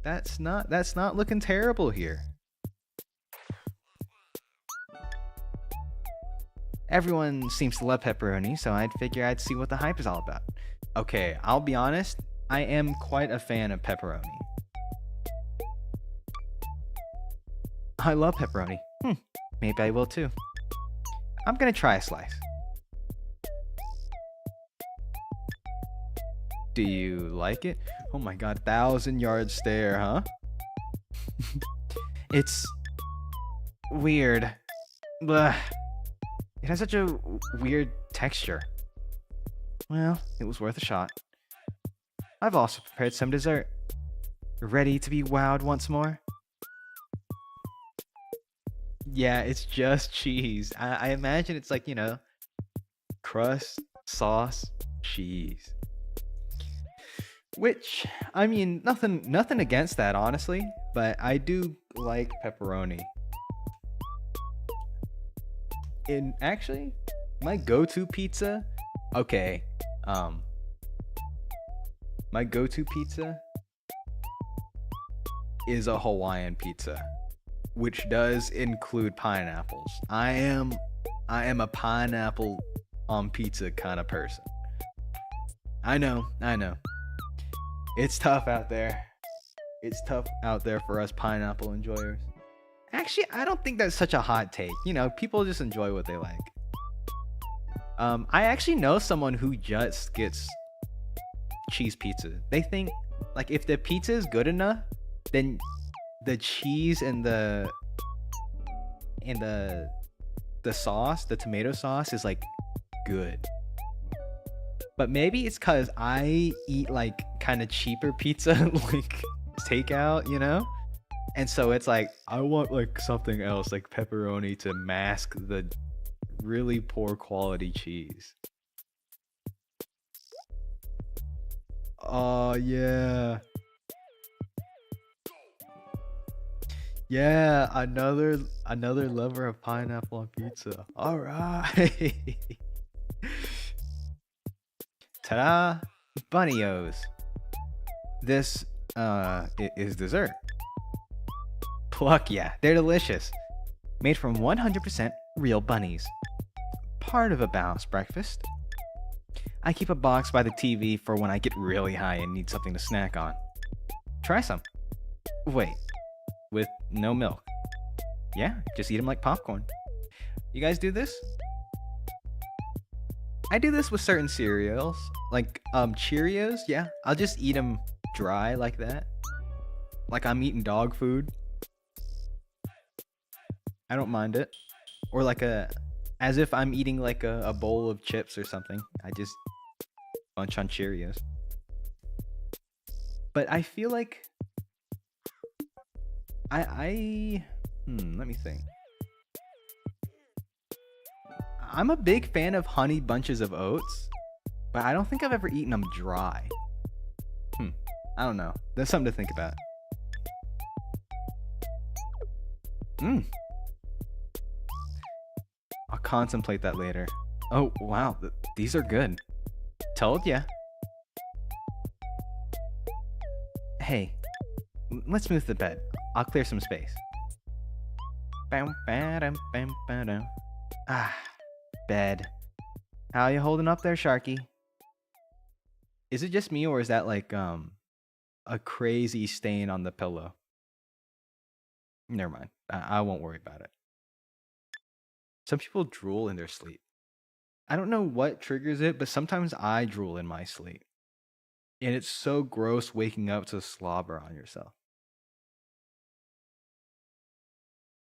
A: That's not looking terrible here. Everyone seems to love pepperoni, so I'd figure I'd see what the hype is all about. Okay, I'll be honest, I am quite a fan of pepperoni. I love pepperoni. Maybe I will too. I'm gonna try a slice. Do you like it? Oh my God, 1,000-yard stare, huh? It's weird. Blah. It has such a weird texture. Well, it was worth a shot. I've also prepared some dessert. Ready to be wowed once more? Yeah, it's just cheese. I imagine it's like, crust, sauce, cheese. Which, I mean, nothing against that, honestly, but I do like pepperoni. And actually, my go-to pizza, my go-to pizza is a Hawaiian pizza, which does include pineapples. I am a pineapple on pizza kind of person. I know. It's tough out there. It's tough out there for us pineapple enjoyers. Actually, I don't think that's such a hot take. People just enjoy what they like. I actually know someone who just gets cheese pizza. They think, like, if the pizza is good enough, then the cheese and the sauce, the tomato sauce, is like good. But maybe it's because I eat like kind of cheaper pizza, like takeout, And so it's like, I want like something else, like pepperoni, to mask the really poor quality cheese. Oh yeah. Yeah, another lover of pineapple on pizza. All right. Ta-da! Bunnyos. This is dessert. Pluck, yeah, they're delicious. Made from 100% real bunnies. Part of a balanced breakfast. I keep a box by the TV for when I get really high and need something to snack on. Try some. Wait, with no milk. Yeah, just eat them like popcorn. You guys do this? I do this with certain cereals, like Cheerios. Yeah, I'll just eat them dry like that. Like I'm eating dog food. I don't mind it. Or like as if I'm eating like a bowl of chips or something. I just munch on Cheerios. But I feel like let me think. I'm a big fan of honey bunches of oats, but I don't think I've ever eaten them dry. I don't know. That's something to think about. I'll contemplate that later. Oh, wow. These are good. Told ya. Hey, let's move the bed. I'll clear some space. Ah, bed. How you holding up there, Sharky? Is it just me, or is that like a crazy stain on the pillow? Never mind. I won't worry about it. Some people drool in their sleep. I don't know what triggers it, but sometimes I drool in my sleep. And it's so gross waking up to slobber on yourself.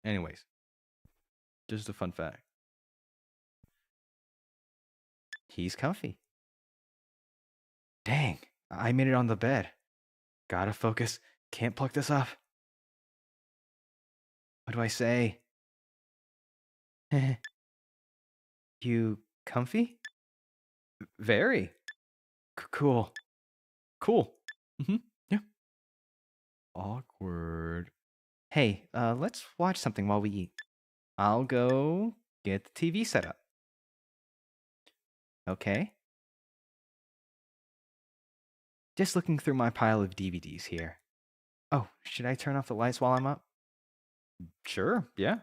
A: Anyways, just a fun fact. He's comfy. Dang, I made it on the bed. Gotta focus. Can't pluck this off. What do I say? You comfy? Very. Cool. Yeah. Awkward. Hey, let's watch something while we eat. I'll go get the TV set up. Okay. Just looking through my pile of DVDs here. Oh, should I turn off the lights while I'm up? Sure, yeah.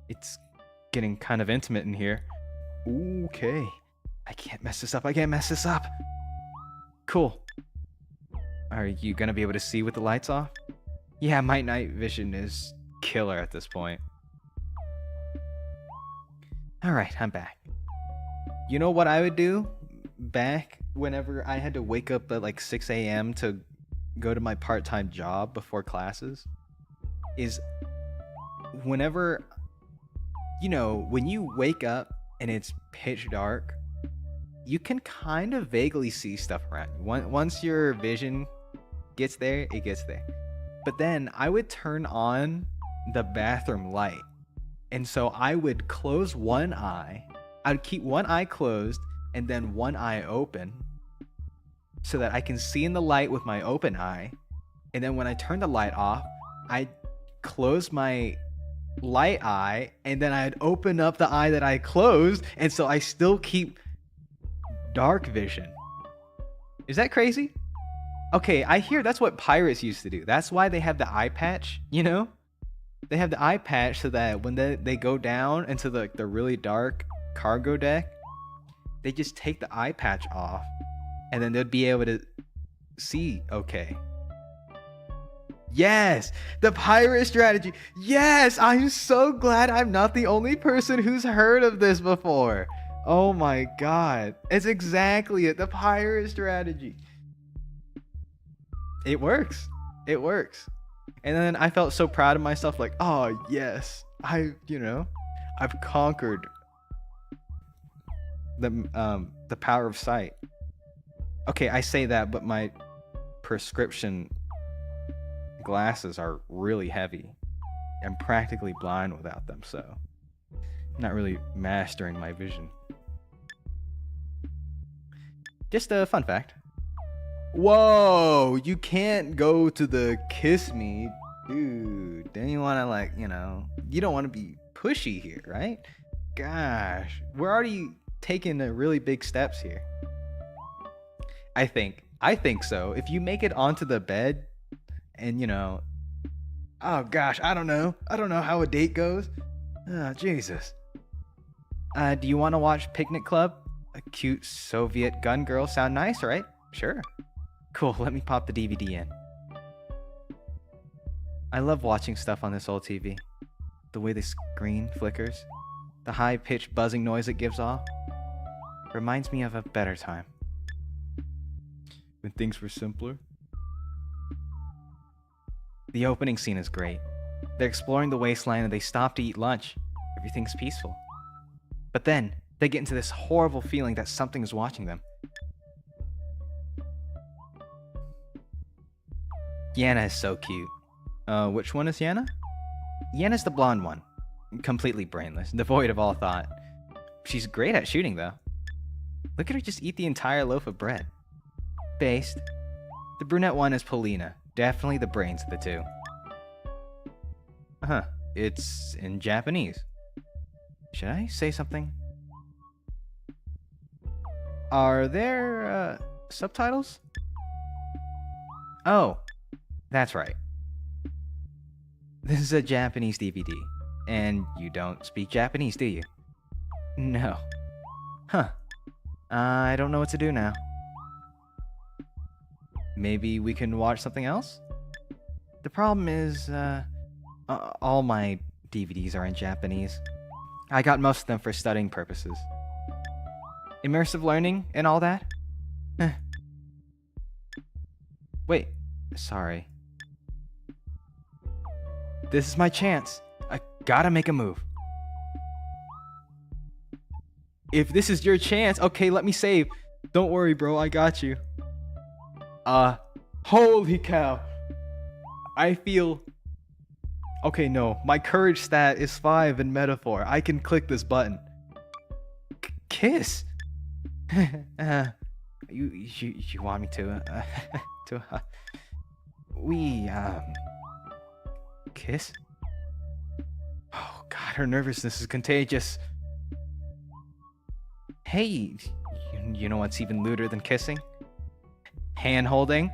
A: It's getting kind of intimate in here. Okay. I can't mess this up. Cool. Are you gonna be able to see with the lights off? Yeah, my night vision is killer at this point. Alright, I'm back. You know what I would do back whenever I had to wake up at like 6 a.m. to go to my part-time job before classes? Is whenever, when you wake up and it's pitch dark, you can kind of vaguely see stuff around you. Once your vision gets there, it gets there. But then I would turn on the bathroom light. And so I would close one eye. I would keep one eye closed and then one eye open so that I can see in the light with my open eye. And then when I turn the light off, I'd close my light eye and then I'd open up the eye that I closed. And so I still keep dark vision. Is that crazy? Okay, I hear that's what pirates used to do. That's why they have the eye patch, They have the eye patch so that when they go down into the really dark cargo deck, they just take the eye patch off and then they'd be able to see okay. Yes, the pirate strategy. Yes, I'm so glad I'm not the only person who's heard of this before. Oh my god. It's exactly it. The pirate strategy. It works. And then I felt so proud of myself, like, oh yes, I've conquered the power of sight. Okay, I say that, but my prescription glasses are really heavy. I'm practically blind without them, so Not really mastering my vision. Just a fun fact. Whoa, you can't go to the kiss me. Dude, then you want to like, you don't want to be pushy here, right? Gosh, we're already taking the really big steps here. I think so. If you make it onto the bed and, oh gosh, I don't know how a date goes. Oh, Jesus. Do you want to watch Picnic Club? A cute Soviet gun girl sound nice, right? Sure. Cool, let me pop the DVD in. I love watching stuff on this old TV. The way the screen flickers, the high-pitched buzzing noise it gives off, reminds me of a better time. When things were simpler. The opening scene is great. They're exploring the wasteland and they stop to eat lunch. Everything's peaceful. But then, they get into this horrible feeling that something is watching them. Yana is so cute. Which one is Yana? Yana's the blonde one. Completely brainless, devoid of all thought. She's great at shooting, though. Look at her just eat the entire loaf of bread. Based. The brunette one is Polina. Definitely the brains of the two. Huh. It's in Japanese. Should I say something? Are there, subtitles? Oh, that's right. This is a Japanese DVD. And you don't speak Japanese, do you? No. Huh. I don't know what to do now. Maybe we can watch something else? The problem is, all my DVDs are in Japanese. I got most of them for studying purposes. Immersive learning and all that? Wait, sorry. This is my chance. I gotta make a move. If this is your chance, okay, let me save. Don't worry, bro, I got you. Holy cow. I feel... Okay, no, my courage stat is 5 in metaphor. I can click this button. Kiss? You want me to, kiss? Oh god, her nervousness is contagious. Hey, you know what's even lewder than kissing? Hand holding?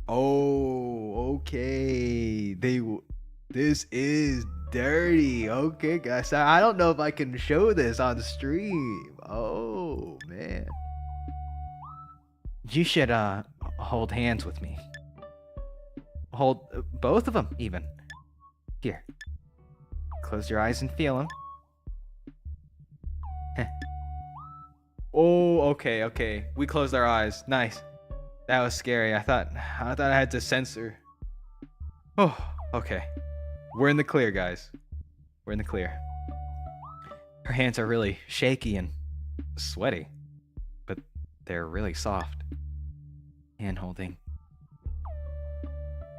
A: Oh, okay. This is dirty. Okay, guys. I don't know if I can show this on stream. Oh, man. You should, hold hands with me. Hold both of them, even. Here. Close your eyes and feel them. Oh, okay. We closed our eyes. Nice. That was scary. I thought I had to censor. Oh, okay. We're in the clear, guys. We're in the clear. Her hands are really shaky and sweaty, but they're really soft. Hand holding.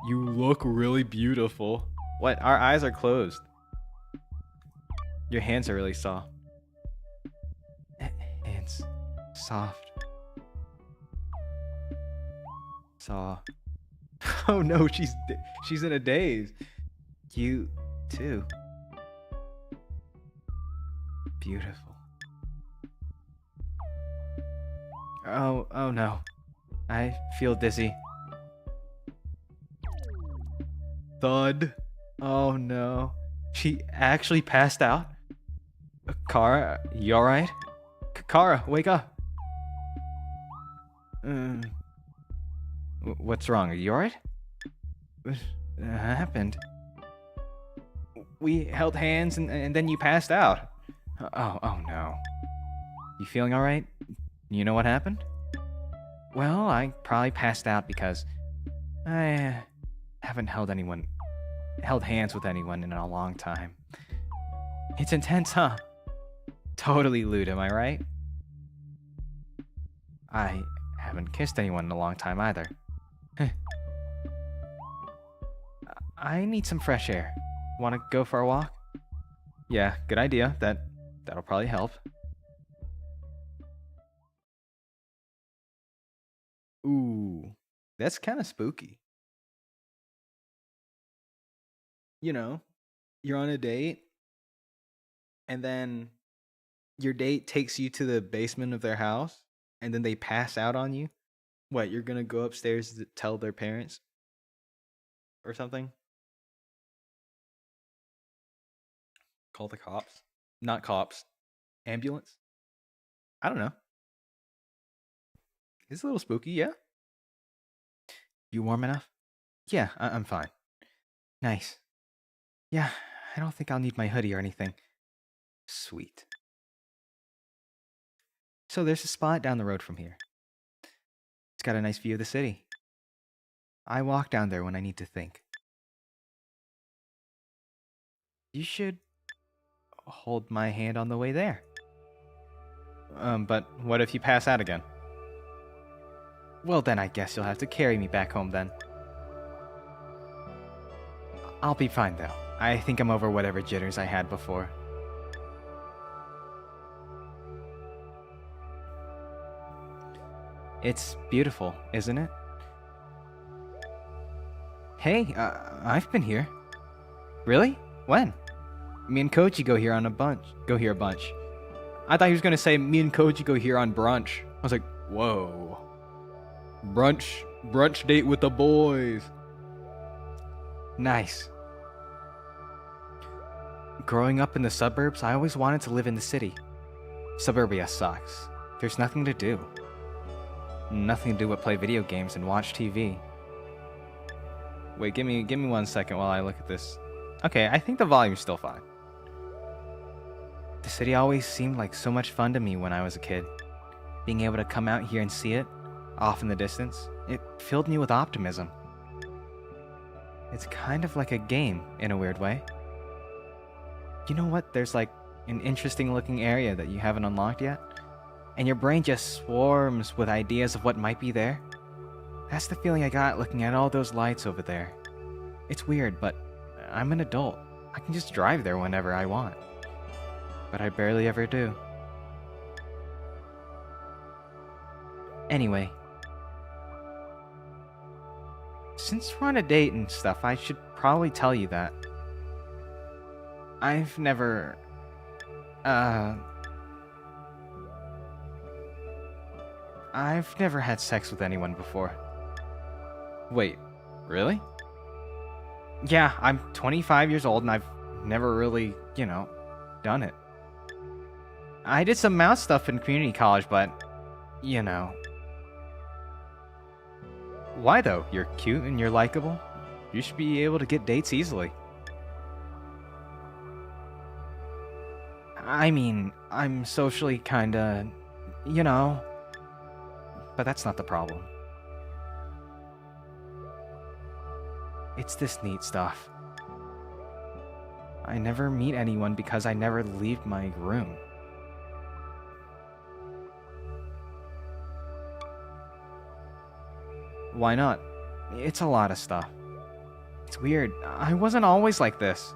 A: You look really beautiful. What? Our eyes are closed. Your hands are really soft. Hands. Soft. Soft. Oh no, she's in a daze. You too. Beautiful. Oh no. I feel dizzy. Thud. Oh no. She actually passed out? Kara, you alright? Kara, wake up. What's wrong? Are you alright? What happened? We held hands and then you passed out. Oh no. You feeling alright? You know what happened? Well, I probably passed out because I haven't held hands with anyone in a long time. It's intense, huh? Totally lewd, am I right? I haven't kissed anyone in a long time either. I need some fresh air. Wanna go for a walk? Yeah, good idea. That'll probably help. Ooh, that's kind of spooky. You know, you're on a date, and then your date takes you to the basement of their house, and then they pass out on you. What, you're gonna go upstairs to tell their parents or something? Call the cops? Not cops. Ambulance? I don't know. It's a little spooky, yeah. You warm enough? Yeah, I'm fine. Nice. Yeah, I don't think I'll need my hoodie or anything. Sweet. So there's a spot down the road from here. It's got a nice view of the city. I walk down there when I need to think. You should hold my hand on the way there. But what if you pass out again? Well, then I guess you'll have to carry me back home then. I'll be fine though. I think I'm over whatever jitters I had before. It's beautiful, isn't it? Hey, I've been here. Really? When? Me and Koji go here a bunch. I thought he was gonna say me and Koji go here on brunch. I was like, whoa. Brunch date with the boys. Nice. Growing up in the suburbs, I always wanted to live in the city. Suburbia sucks. There's nothing to do. Nothing to do but play video games and watch TV. Wait, give me 1 second while I look at this. Okay, I think the volume's still fine. The city always seemed like so much fun to me when I was a kid. Being able to come out here and see it, off in the distance, it filled me with optimism. It's kind of like a game, in a weird way. You know what? There's like an interesting looking area that you haven't unlocked yet, and your brain just swarms with ideas of what might be there. That's the feeling I got looking at all those lights over there. It's weird, but I'm an adult. I can just drive there whenever I want. But I barely ever do. Anyway, since we're on a date and stuff, I should probably tell you that I've never, I've never had sex with anyone before. Wait, really? Yeah, I'm 25 years old and I've never really, done it. I did some mouse stuff in community college, but, Why though? You're cute and you're likable. You should be able to get dates easily. I mean, I'm socially kinda, but that's not the problem. It's this NEET stuff. I never meet anyone because I never leave my room. Why not? It's a lot of stuff. It's weird. I wasn't always like this.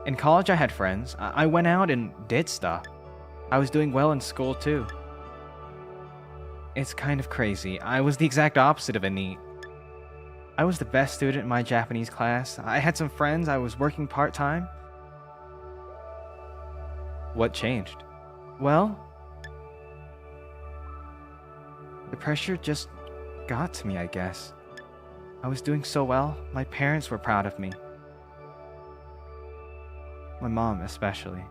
A: In college, I had friends. I went out and did stuff. I was doing well in school, too. It's kind of crazy. I was the exact opposite of a NEET. I was the best student in my Japanese class. I had some friends. I was working part-time. What changed? Well, the pressure just got to me, I guess. I was doing so well. My parents were proud of me. My mom, especially.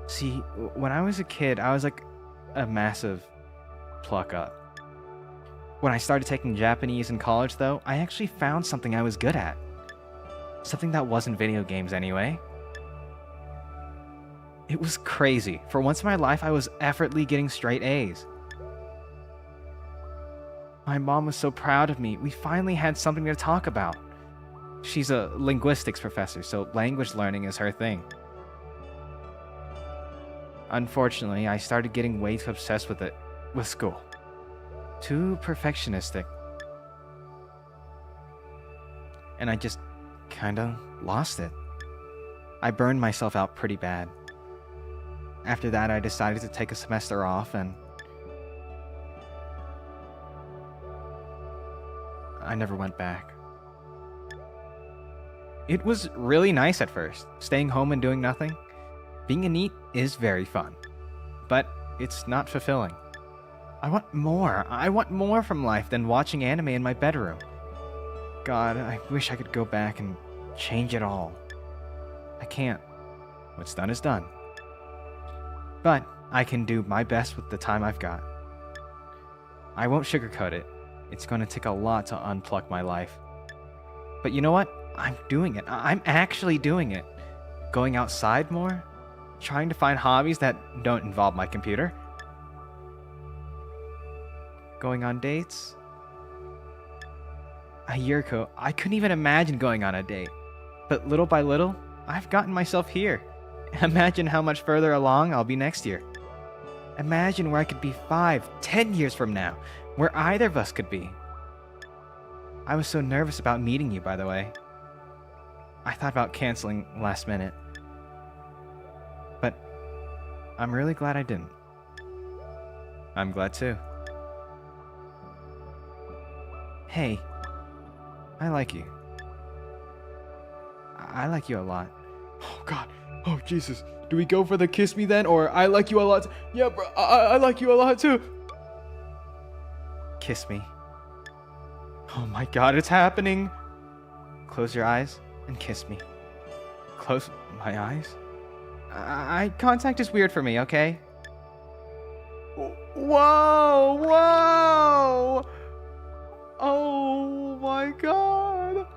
A: See, when I was a kid, I was like a massive pluck up. When I started taking Japanese in college, though, I actually found something I was good at. Something that wasn't video games, anyway. It was crazy. For once in my life, I was effortlessly getting straight A's. My mom was so proud of me. We finally had something to talk about. She's a linguistics professor, so language learning is her thing. Unfortunately, I started getting way too obsessed with school. Too perfectionistic. And I just kinda lost it. I burned myself out pretty bad. After that, I decided to take a semester off, and I never went back. It was really nice at first, staying home and doing nothing. Being a NEET is very fun, but it's not fulfilling. I want more. I want more from life than watching anime in my bedroom. God, I wish I could go back and change it all. I can't. What's done is done. But I can do my best with the time I've got. I won't sugarcoat it. It's going to take a lot to unplug my life. But you know what? I'm doing it. I'm actually doing it. Going outside more. Trying to find hobbies that don't involve my computer. Going on dates. A year ago, I couldn't even imagine going on a date. But little by little, I've gotten myself here. Imagine how much further along I'll be next year. Imagine where I could be 5, 10 years from now. Where either of us could be. I was so nervous about meeting you, by the way. I thought about canceling last minute. But I'm really glad I didn't. I'm glad too. Hey, I like you. I like you a lot.
B: Oh God. Oh Jesus. Do we go for the kiss me then, or I like you a lot? Yeah, bro. I like you a lot too.
A: Kiss me.
B: Oh my God, it's happening.
A: Close your eyes and kiss me.
B: Close my eyes.
A: Eye contact is weird for me, okay?
B: Whoa! Whoa! Oh my God!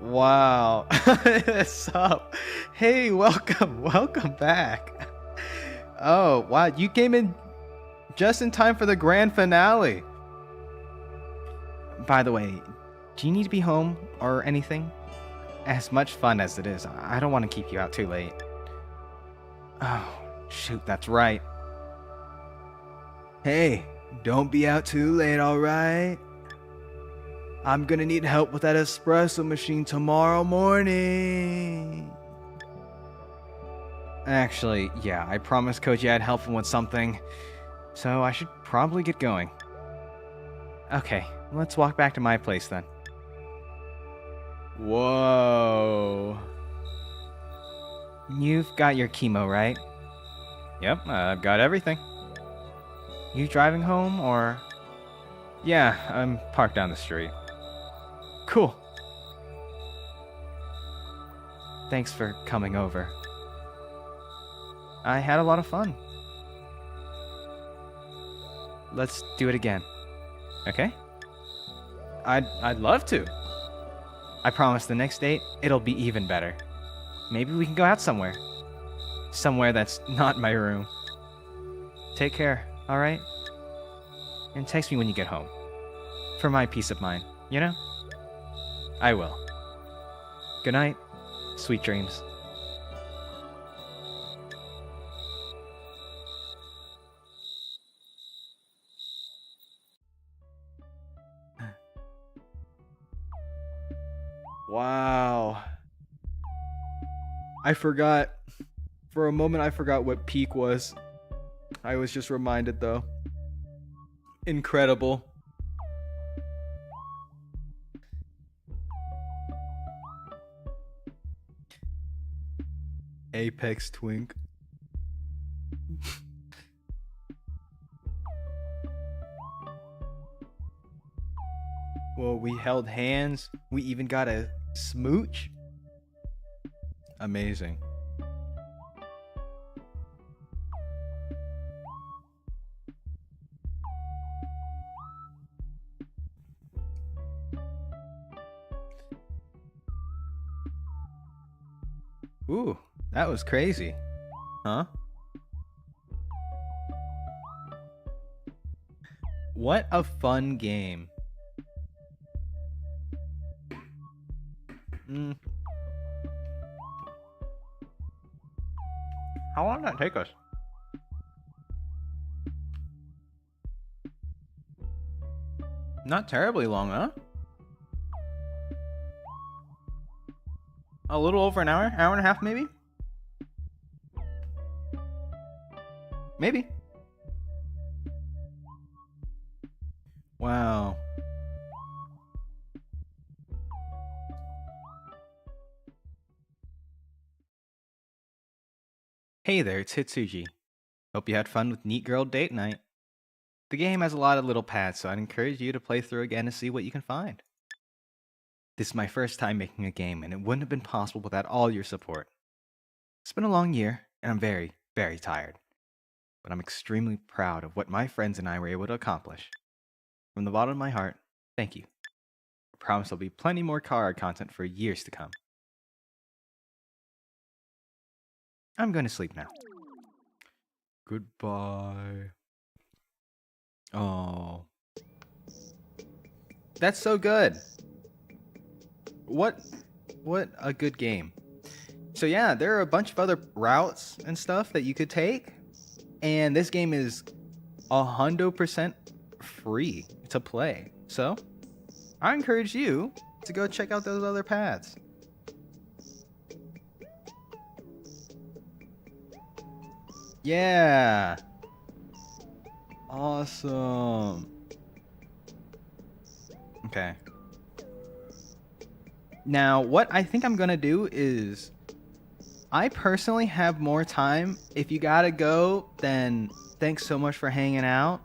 A: Wow. What's up? Hey, welcome. Welcome back. Oh, wow. You came in just in time for the grand finale. By the way, do you need to be home or anything? As much fun as it is, I don't want to keep you out too late. Oh, shoot, that's right.
B: Hey, don't be out too late, alright? I'm gonna need help with that espresso machine tomorrow morning.
A: Actually, yeah, I promised Koji I'd help him with something, so I should probably get going. Okay, let's walk back to my place then.
B: Whoa.
A: You've got your chemo, right?
B: Yep, I've got everything.
A: You driving home, or...?
B: Yeah, I'm parked down the street.
A: Cool. Thanks for coming over. I had a lot of fun. Let's do it again. Okay?
B: I'd love to.
A: I promise the next date, it'll be even better. Maybe we can go out somewhere. Somewhere that's not my room. Take care, alright? And text me when you get home. For my peace of mind, you know? I will. Good night. Sweet dreams.
B: Wow. I forgot. For a moment, I forgot what peak was. I was just reminded, though. Incredible. Apex Twink.
A: Well, we held hands. We even got a smooch.
B: Amazing.
A: Ooh, that was crazy. Huh? What a fun game. How long did that take us? Not terribly long, huh? A little over an hour and a half maybe? Maybe. Wow. Hey there, it's Hitsuji. Hope you had fun with Neat Girl Date Night. The game has a lot of little paths, so I'd encourage you to play through again to see what you can find. This is my first time making a game, and it wouldn't have been possible without all your support. It's been a long year, and I'm very, very tired. But I'm extremely proud of what my friends and I were able to accomplish. From the bottom of my heart, thank you. I promise there'll be plenty more card content for years to come. I'm going to sleep now. Goodbye. Oh. That's so good. What a good game. So yeah, there are a bunch of other routes and stuff that you could take. And this game is 100% free to play. So I encourage you to go check out those other paths. Yeah. Awesome. Okay. Now, what I think I'm gonna do is, I personally have more time. If you gotta go, then thanks so much for hanging out.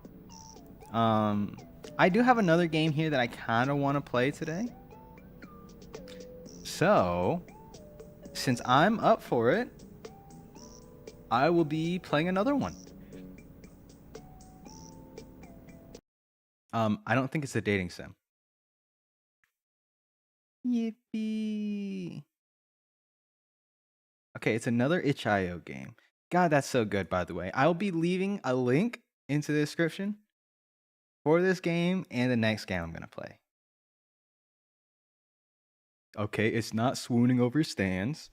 A: I do have another game here that I kind of want to play today. So, since I'm up for it, I will be playing another one. I don't think it's a dating sim. Yippee. Okay, it's another itch.io game. God, that's so good, by the way. I'll be leaving a link into the description for this game and the next game I'm going to play. Okay, it's not swooning over stands.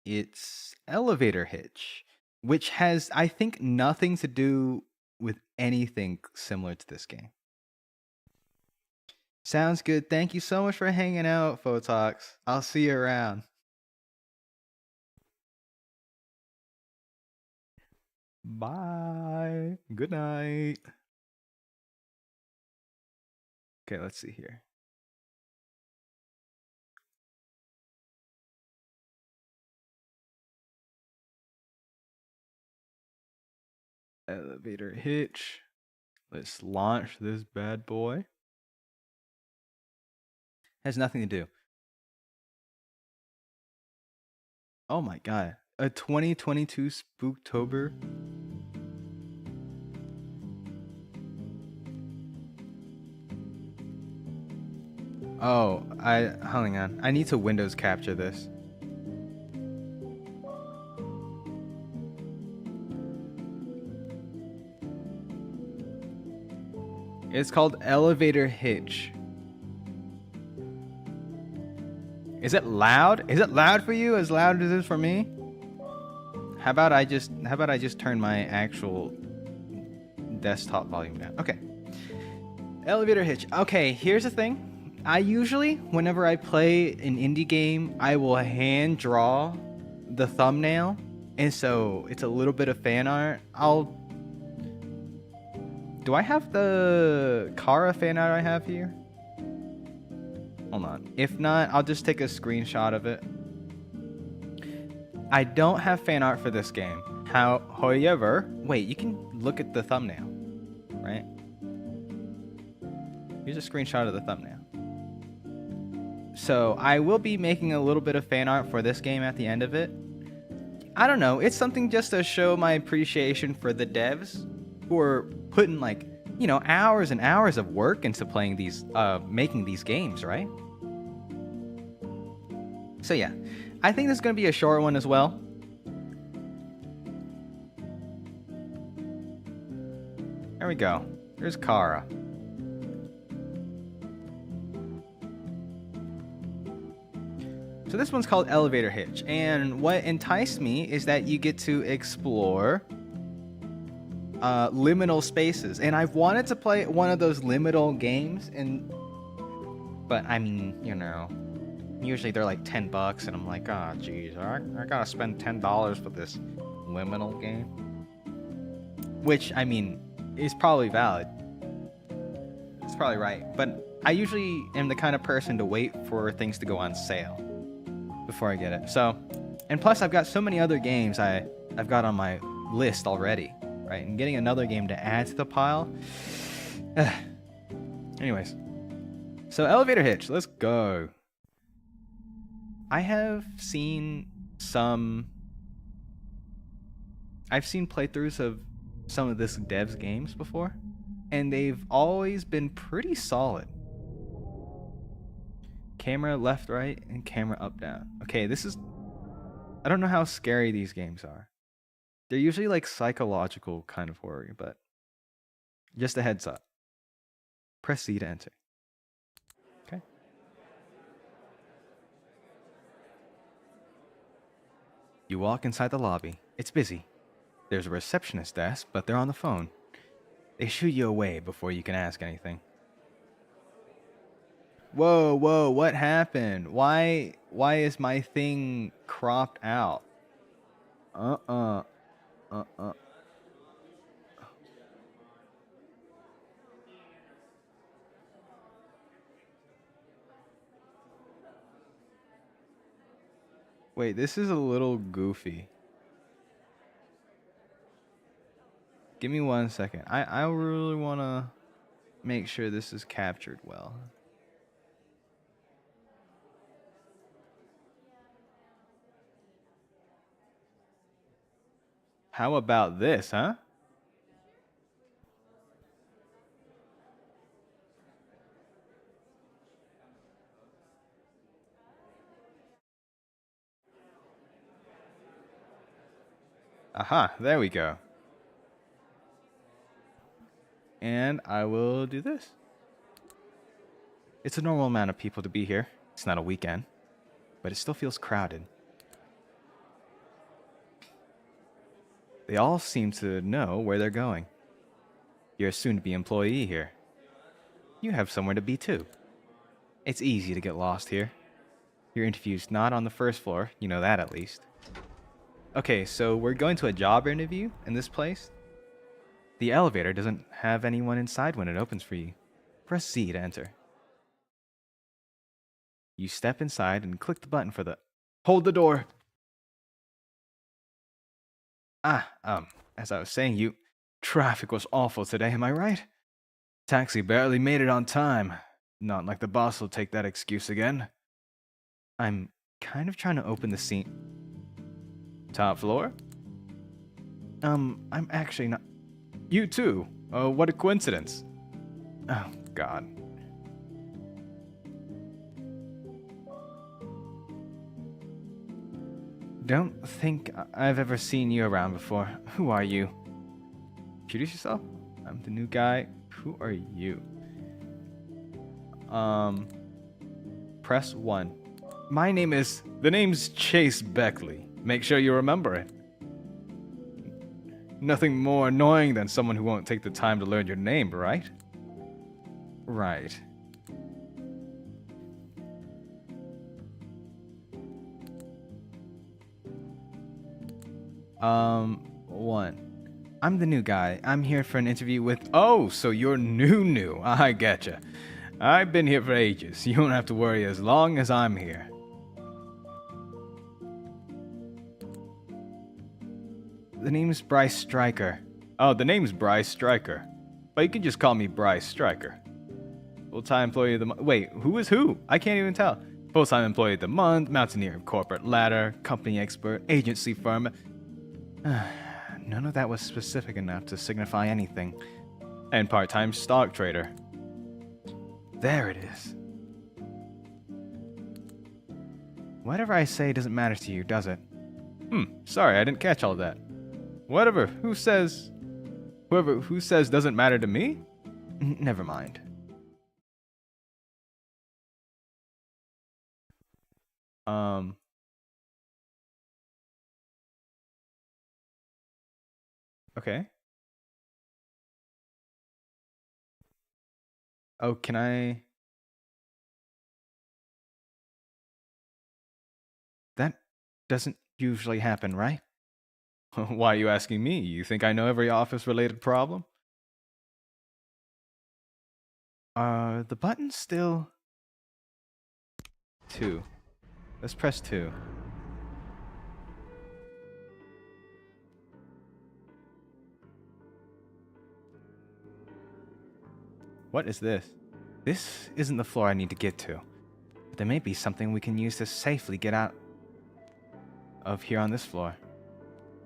A: It's Elevator Hitch, which has, I think, nothing to do with anything similar to this game. Sounds good. Thank you so much for hanging out, Photox. I'll see you around. Bye. Good night. Okay, let's see here. Elevator Hitch. Let's launch this bad boy. Has nothing to do. Oh my god. A 2022 Spooktober. Oh, hang on. I need to Windows capture this. It's called Elevator Hitch. Is it loud? Is it loud for you? As loud as it is for me? How about I just turn my actual desktop volume down? Okay. Elevator Hitch. Okay, here's the thing. I usually, whenever I play an indie game, I will hand draw the thumbnail, and so it's a little bit of fan art. Do I have the Kara fan art I have here? Hold on. If not, I'll just take a screenshot of it. I don't have fan art for this game. However, wait, you can look at the thumbnail, right? Here's a screenshot of the thumbnail. So I will be making a little bit of fan art for this game at the end of it. I don't know. It's something just to show my appreciation for the devs who are putting, like, you know, hours and hours of work into playing these, making these games, right? So yeah, I think this is going to be a short one as well. There we go. There's Kara. So this one's called Elevator Hitch, and what enticed me is that you get to explore liminal spaces, and I've wanted to play one of those liminal games, but I mean, you know, usually they're like $10, and I'm like, oh, geez, I gotta spend $10 for this liminal game, which I mean is probably valid. It's probably right, but I usually am the kind of person to wait for things to go on sale before I get it. So, and plus I've got so many other games I've got on my list already, right? And getting another game to add to the pile. Anyways, so elevator hitch, let's go. I have seen I've seen playthroughs of some of this dev's games before, and they've always been pretty solid. Camera left, right, and camera up, down. Okay, I don't know how scary these games are. They're usually like psychological kind of horror, but just a heads up. Press C to enter. Okay. You walk inside the lobby. It's busy. There's a receptionist desk, but they're on the phone. They shoo you away before you can ask anything. Whoa, what happened? Why is my thing cropped out? Uh-uh. Wait, this is a little goofy. Give me 1 second. I really want to make sure this is captured well. How about this, huh? Aha, there we go. And I will do this. It's a normal amount of people to be here. It's not a weekend, but it still feels crowded. They all seem to know where they're going. You're a soon-to-be employee here. You have somewhere to be too. It's easy to get lost here. Your interview's not on the first floor, you know that at least. Okay, so we're going to a job interview in this place. The elevator doesn't have anyone inside when it opens for you. Press C to enter. You step inside and click the button for the... Hold the door! As I was saying, traffic was awful today, am I right? Taxi barely made it on time. Not like the boss will take that excuse again. I'm kind of trying to open the scene. Top floor? I'm actually not... You too? Oh, what a coincidence. Oh, God. Don't think I've ever seen you around before. Who are you? Introduce yourself. I'm the new guy. Who are you? Press 1. My name is... The name's Chase Beckley. Make sure you remember it. Nothing more annoying than someone who won't take the time to learn your name, right? Right. One. I'm the new guy. I'm here for an interview with... Oh, so you're new. I getcha. I've been here for ages. You don't have to worry as long as I'm here. The name's Bryce Stryker. Oh, the name's Bryce Stryker. But you can just call me Bryce Stryker. Full-time employee of the month. Wait, who is who? I can't even tell. Full-time employee of the month, mountaineer of corporate ladder, company expert, agency firm. None of that was specific enough to signify anything. And part-time stock trader. There it is. Whatever I say doesn't matter to you, does it? Sorry, I didn't catch all that. Whatever, who says doesn't matter to me? Never mind. Okay. Oh, can I? That doesn't usually happen, right? Why are you asking me? You think I know every office-related problem? Are the buttons still... 2. Let's press 2. What is this? This isn't the floor I need to get to. But there may be something we can use to safely get out of here on this floor.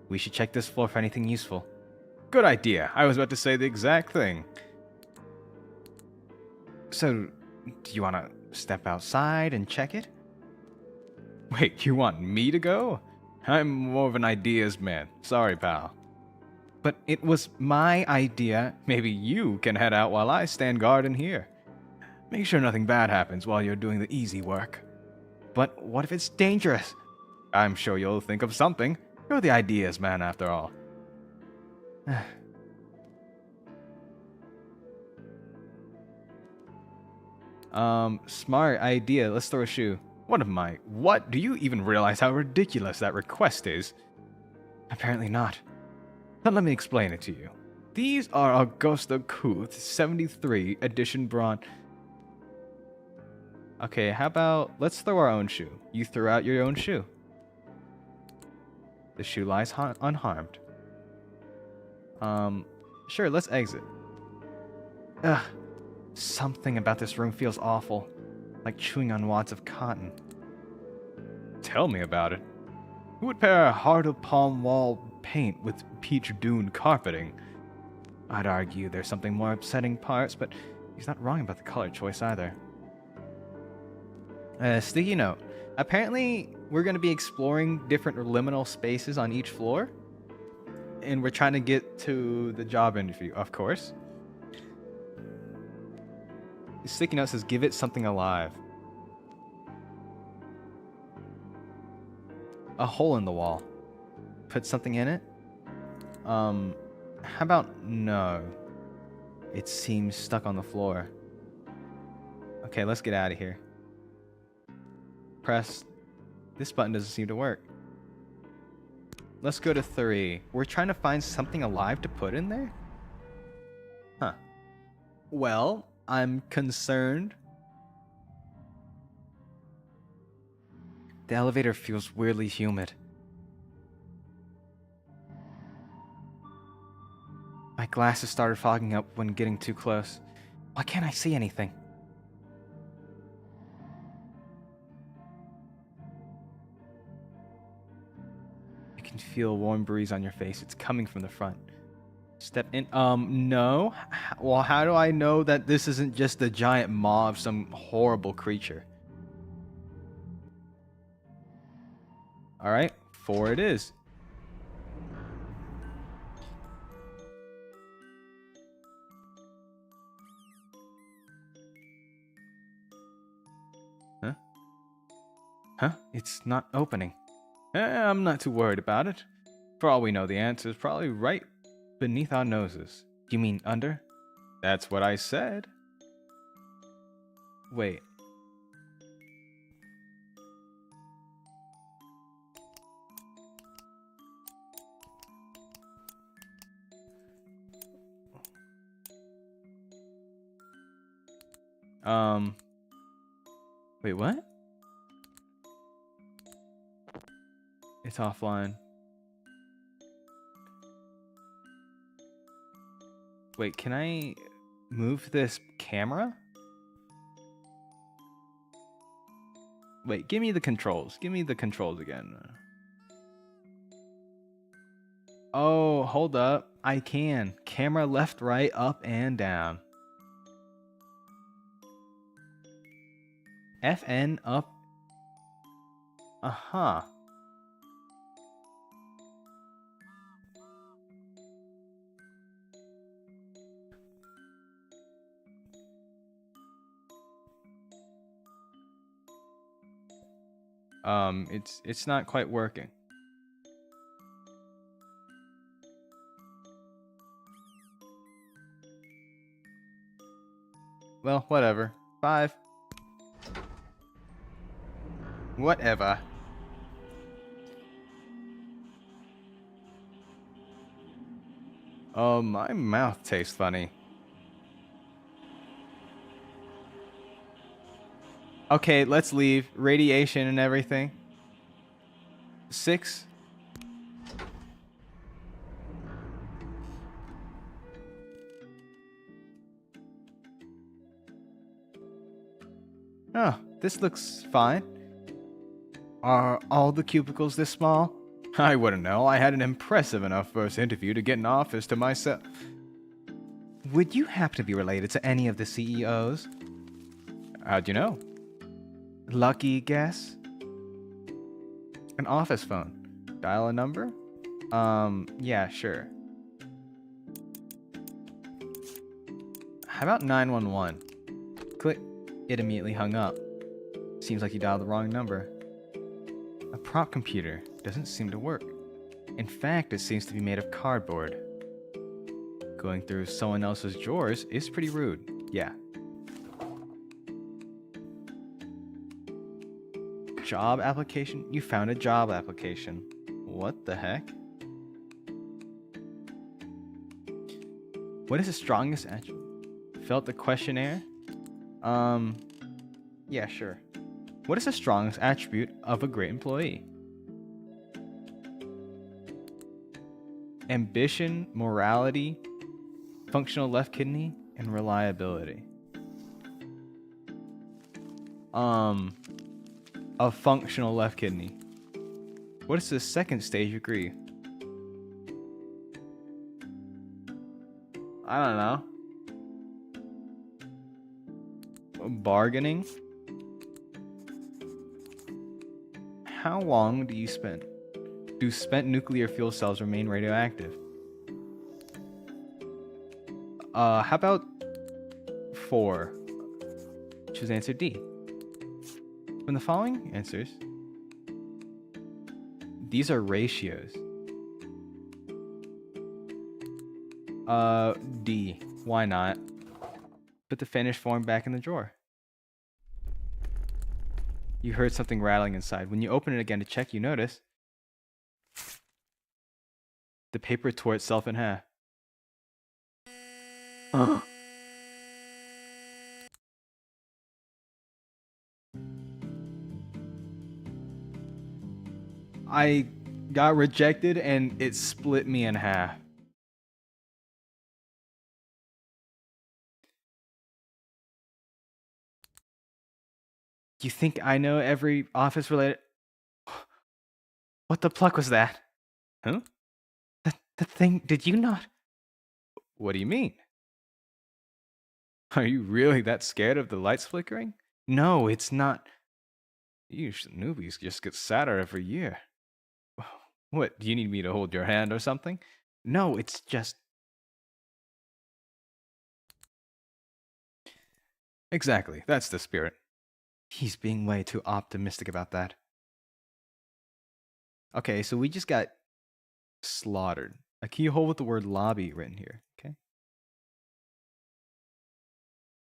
A: We should check this floor for anything useful. Good idea. I was about to say the exact thing. So, do you want to step outside and check it? Wait, you want me to go? I'm more of an ideas man. Sorry, pal. But it was my idea. Maybe you can head out while I stand guard in here. Make sure nothing bad happens while you're doing the easy work. But what if it's dangerous? I'm sure you'll think of something. You're the ideas man after all. Smart idea. Let's throw a shoe. What? Do you even realize how ridiculous that request is? Apparently not. But let me explain it to you. These are Augusta Kuth 73 edition bronze. Okay, how about let's throw our own shoe. You throw out your own shoe. The shoe lies unharmed. Sure, let's exit. Ugh. Something about this room feels awful. Like chewing on wads of cotton. Tell me about it. Who would pair a heart of palm wall paint with peach dune carpeting? I'd argue there's something more upsetting parts, but he's not wrong about the color choice either. Sticky note. Apparently, we're going to be exploring different liminal spaces on each floor. And we're trying to get to the job interview, of course. The sticky note says, give it something alive. A hole in the wall. Put something in it? How about no? It seems stuck on the floor. Okay, let's get out of here. Press. This button doesn't seem to work. Let's go to 3. We're trying to find something alive to put in there? Huh. Well, I'm concerned. The elevator feels weirdly humid. My glasses started fogging up when getting too close. Why can't I see anything? You can feel a warm breeze on your face. It's coming from the front. Step in. No. Well, how do I know that this isn't just a giant maw of some horrible creature? Alright, 4 it is. Huh? Huh? It's not opening. I'm not too worried about it. For all we know, the answer is probably right beneath our noses. You mean under? That's what I said. Wait. Wait, what? It's offline. Wait, can I move this camera? Wait, give me the controls. Give me the controls again. Oh, hold up. I can. Camera left, right, up, and down. FN up. Uh-huh. It's not quite working. Well, whatever. 5. Whatever. Oh, my mouth tastes funny. Okay, let's leave. Radiation and everything. 6. Oh, this looks fine. Are all the cubicles this small? I wouldn't know. I had an impressive enough first interview to get an office to myself. Would you happen to be related to any of the CEOs? How'd you know? Lucky guess? An office phone. Dial a number? Yeah, sure. How about 911? Click. It immediately hung up. Seems like you dialed the wrong number. A prop computer doesn't seem to work. In fact, it seems to be made of cardboard. Going through someone else's drawers is pretty rude. Yeah. Job application? You found a job application. What the heck? What is the strongest attribute? Felt the questionnaire? Yeah, sure. What is the strongest attribute of a great employee? Ambition, morality, functional left kidney, and reliability. A functional left kidney. What is the second stage degree? I don't know. Bargaining? How long do you spend? Do spent nuclear fuel cells remain radioactive? How about 4? Choose answer D. From the following answers, these are ratios. D. Why not? Put the finished form back in the drawer. You heard something rattling inside. When you open it again to check, you notice the paper tore itself in half. I got rejected and it split me in half. You think I know every office related? What the pluck was that? Huh? The thing, did you not? What do you mean? Are you really that scared of the lights flickering? No, it's not. You newbies just get sadder every year. What, do you need me to hold your hand or something? No, it's just... Exactly, that's the spirit. He's being way too optimistic about that. Okay, so we just got slaughtered. A keyhole with the word lobby written here, okay?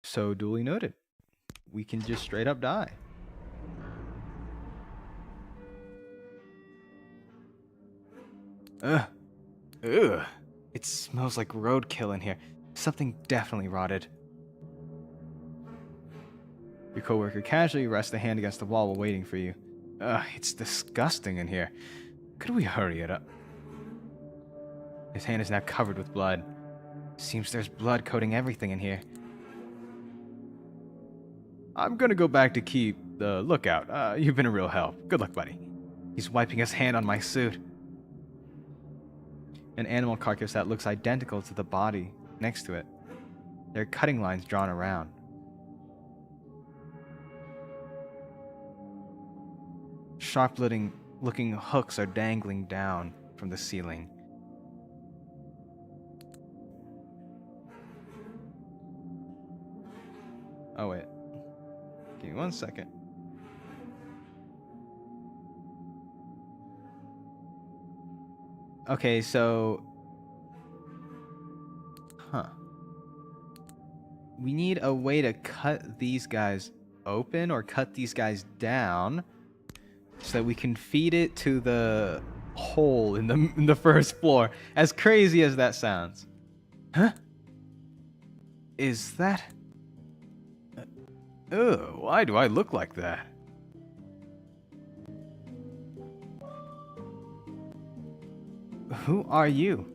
A: So duly noted. We can just straight up die. Ugh. Ugh. It smells like roadkill in here. Something definitely rotted. Your coworker casually rests a hand against the wall while waiting for you. Ugh, it's disgusting in here. Could we hurry it up? His hand is now covered with blood. Seems there's blood coating everything in here. I'm gonna go back to keep the lookout. You've been a real help. Good luck, buddy. He's wiping his hand on my suit. An animal carcass that looks identical to the body next to it. There are cutting lines drawn around. Sharp-looking hooks are dangling down from the ceiling. Oh wait. Give me 1 second. Okay, so... Huh. we need a way to cut these guys open or cut these guys down so that we can feed it to the hole in the first floor. As crazy as that sounds. Huh? Is that... Ugh, why do I look like that? Who are you?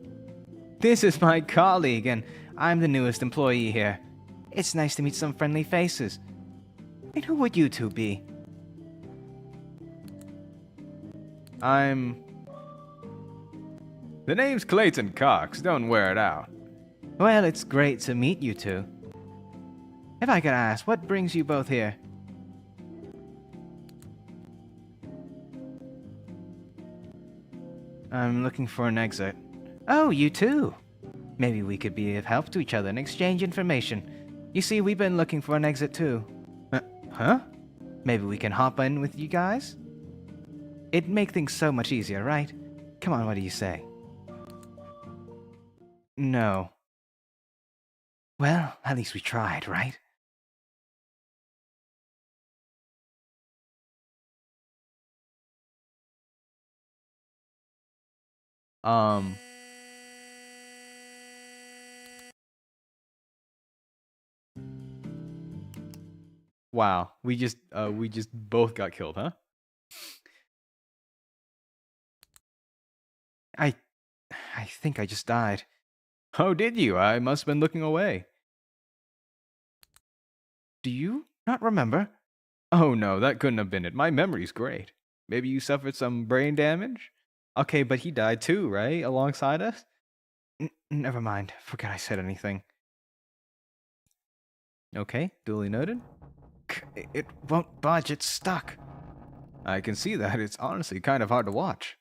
A: This is my colleague, and I'm the newest employee here. It's nice to meet some friendly faces. And who would you two be? The name's Clayton Cox, don't wear it out. Well, it's great to meet you two. If I could ask, what brings you both here? I'm looking for an exit. Oh, you too. Maybe we could be of help to each other and exchange information. You see, we've been looking for an exit too. Huh? Maybe we can hop in with you guys? It'd make things so much easier, right? Come on, what do you say? No. Well, at least we tried, right? Wow, we just both got killed, huh? I think I just died. Oh, did you? I must have been looking away. Do you not remember? Oh no, that couldn't have been it. My memory's great. Maybe you suffered some brain damage? Okay, but he died too, right? Alongside us? Never mind. Forget I said anything. Okay, duly noted. It won't budge, it's stuck. I can see that. It's honestly kind of hard to watch.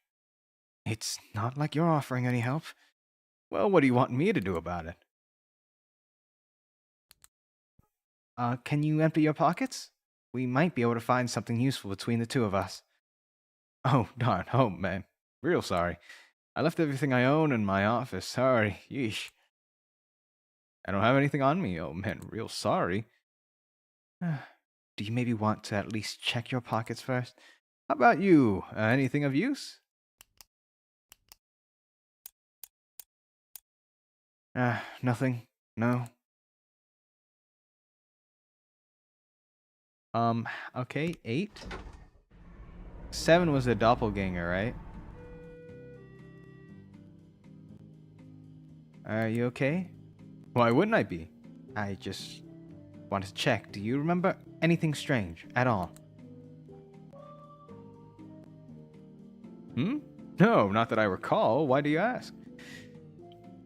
A: It's not like you're offering any help. Well, what do you want me to do about it? Can you empty your pockets? We might be able to find something useful between the two of us. Oh, darn. Oh, man. Real sorry. I left everything I own in my office. Sorry. Yeesh. I don't have anything on me. Oh, man. Real sorry. Do you maybe want to at least check your pockets first? How about you? Anything of use? Nothing. No. Okay, 8. 7 was a doppelganger, right? Are you okay? Why wouldn't I be? I just wanted to check. Do you remember anything strange at all? No, not that I recall. Why do you ask?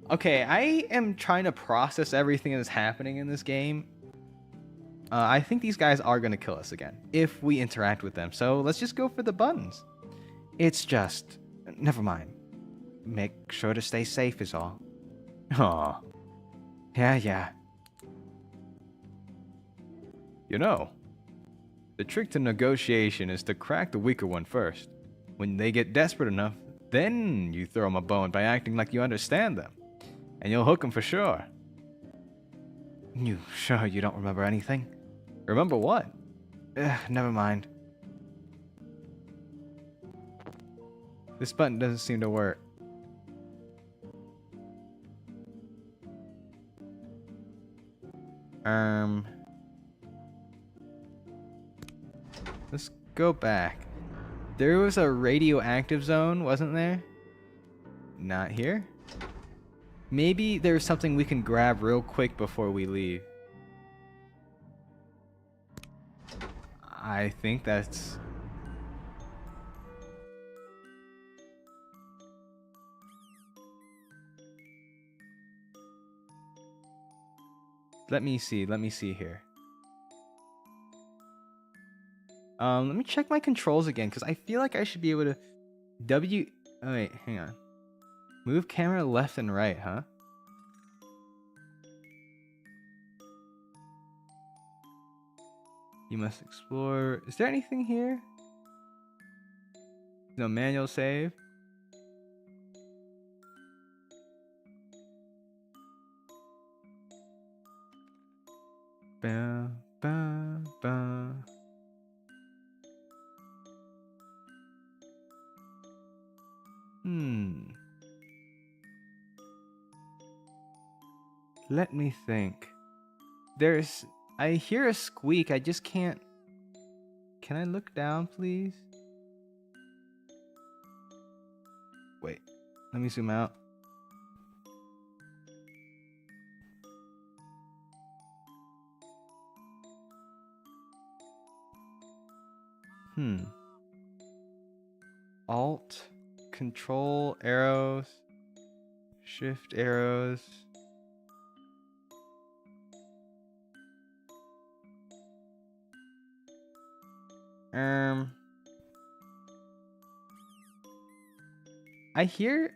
A: Okay, I am trying to process everything that's happening in this game. I think these guys are going to kill us again if we interact with them. So let's just go for the buttons. It's just... Never mind. Make sure to stay safe is all. Aw. Yeah. You know, the trick to negotiation is to crack the weaker one first. When they get desperate enough, then you throw them a bone by acting like you understand them. And you'll hook them for sure. You sure you don't remember anything? Remember what? Never mind. This button doesn't seem to work. Let's go back. There was a radioactive zone, wasn't there? Not here. Maybe there's something we can grab real quick before we leave. I think that's... Let me see here. Let me check my controls again, because I feel like I should be able to... Oh wait, hang on. Move camera left and right, huh? You must explore... Is there anything here? No manual save? Ba, ba, ba. Let me think. I hear a squeak. I just can't. Can I look down, please? Wait, let me zoom out. Alt, Control, arrows, Shift arrows. I hear.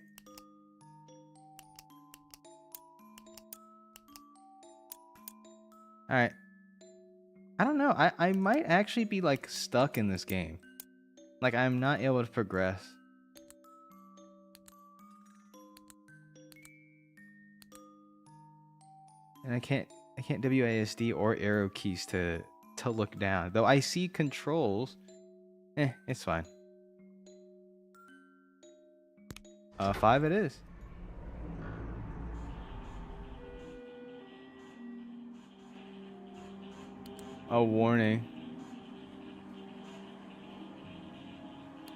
A: All right. I don't know. I might actually be like stuck in this game. Like I'm not able to progress. And I can't WASD or arrow keys to look down. Though I see controls. It's fine. 5 it is. A warning.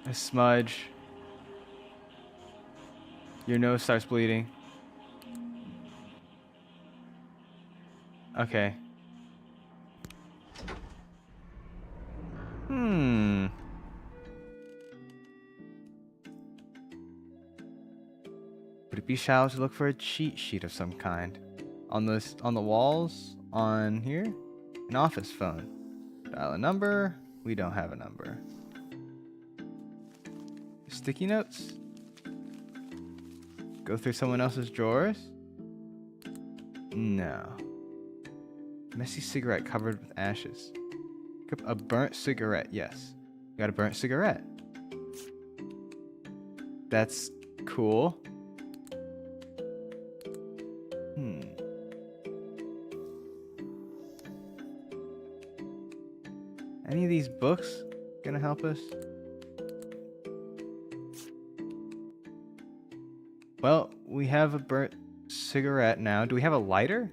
A: A smudge. Your nose starts bleeding. Okay. Would it be shallow to look for a cheat sheet of some kind? On the walls? On here? An office phone. Dial a number. We don't have a number. Sticky notes? Go through someone else's drawers? No. Messy cigarette covered with ashes. A burnt cigarette, yes. You got a burnt cigarette. That's cool. Any of these books gonna help us? Well, we have a burnt cigarette now. Do we have a lighter?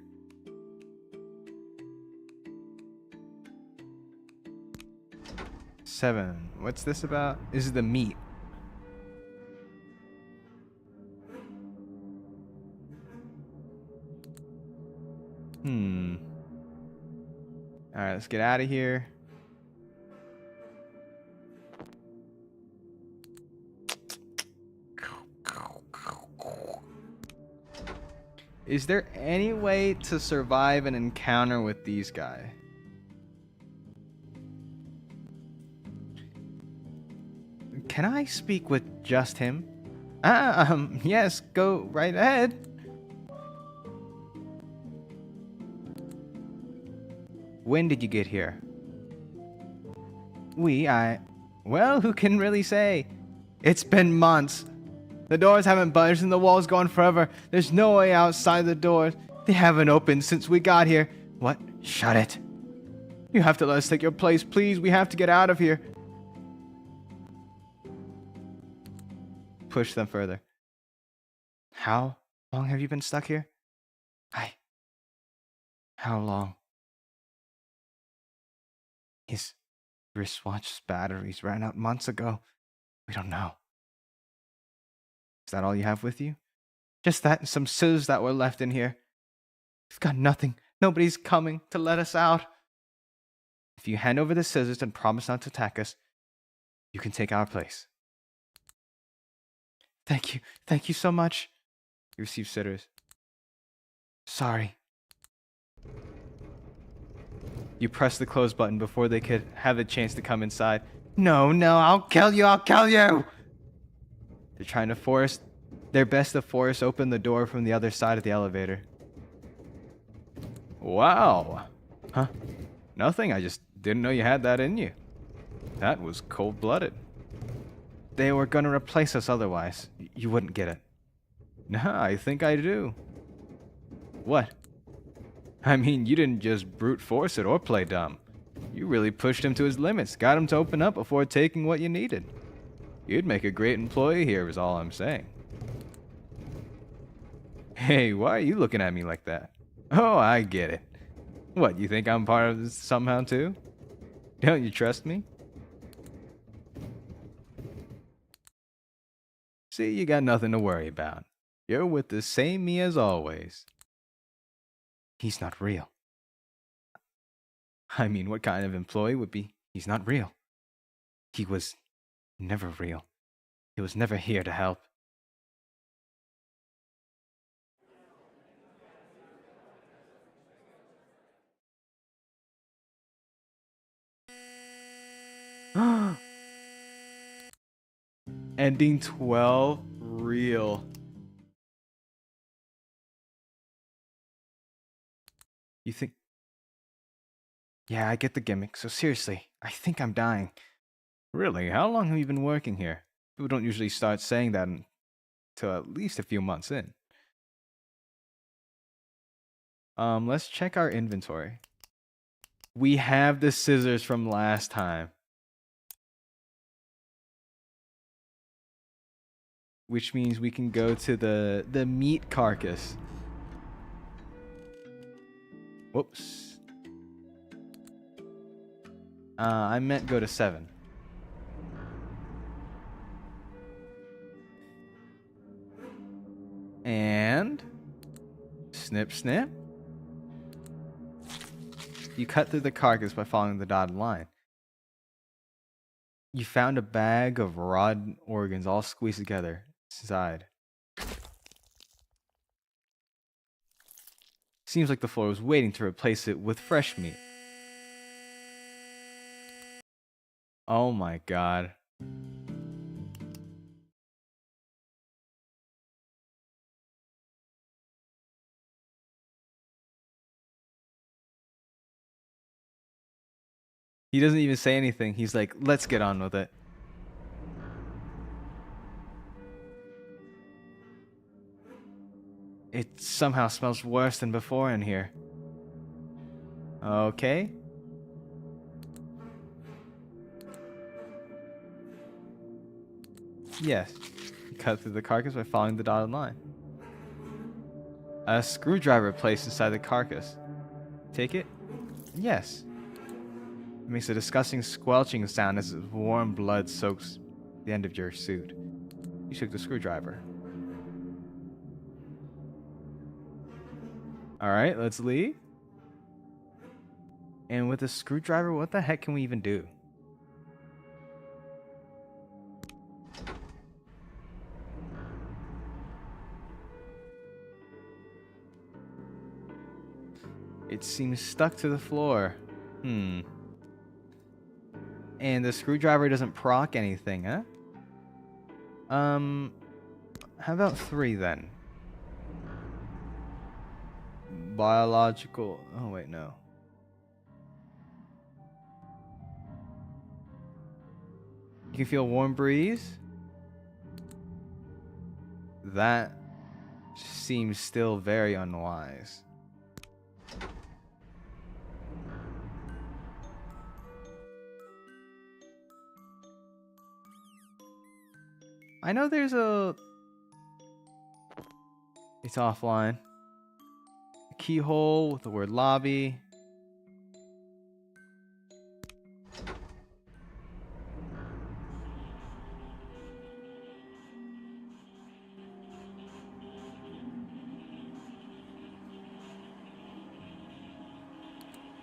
A: Seven. What's this about? This is the meat. Alright, let's get out of here. Is there any way to survive an encounter with these guys? Can I speak with just him? Yes, go right ahead. When did you get here? Well, who can really say? It's been months. The doors haven't budged and the wall's gone forever. There's no way outside the doors. They haven't opened since we got here. What? Shut it. You have to let us take your place, please. We have to get out of here. Push them further. How long have you been stuck here? How long? His wristwatch's batteries ran out months ago. We don't know. Is that all you have with you? Just that and some scissors that were left in here. We've got nothing. Nobody's coming to let us out. If you hand over the scissors and promise not to attack us, you can take our place. Thank you. Thank you so much. You receive scissors. Sorry. You press the close button before they could have a chance to come inside. No, I'll kill you. They're trying to force their best to force open the door from the other side of the elevator. Wow. Huh? Nothing. I just didn't know you had that in you. That was cold-blooded. They were going to replace us otherwise. You wouldn't get it. No, I think I do. What? I mean, you didn't just brute force it or play dumb. You really pushed him to his limits, got him to open up before taking what you needed. You'd make a great employee here, is all I'm saying. Hey, why are you looking at me like that? Oh, I get it. What, you think I'm part of this somehow too? Don't you trust me? See, you got nothing to worry about. You're with the same me as always. He's not real. I mean, what kind of employee would be? He's not real. He was never real. He was never here to help. Ending 12, real. You think? Yeah, I get the gimmick. So seriously, I think I'm dying. Really? How long have you been working here? People don't usually start saying that until at least a few months in. Let's check our inventory. We have the scissors from last time. Which means we can go to the meat carcass. Whoops. I meant go to 7. And snip, snip. You cut through the carcass by following the dotted line. You found a bag of rotten organs all squeezed together inside. Seems like the floor was waiting to replace it with fresh meat. Oh my god. He doesn't even say anything. He's like, let's get on with it. It somehow smells worse than before in here. Okay. Yes. You cut through the carcass by following the dotted line. A screwdriver placed inside the carcass. Take it? Yes. It makes a disgusting squelching sound as warm blood soaks the end of your suit. You took the screwdriver. Alright, let's leave. And with a screwdriver, what the heck can we even do? It seems stuck to the floor. And the screwdriver doesn't proc anything, huh? How about 3 then? Biological. Oh, wait, no. You can feel warm breeze. That seems still very unwise. I know there's a... It's offline. A keyhole with the word lobby.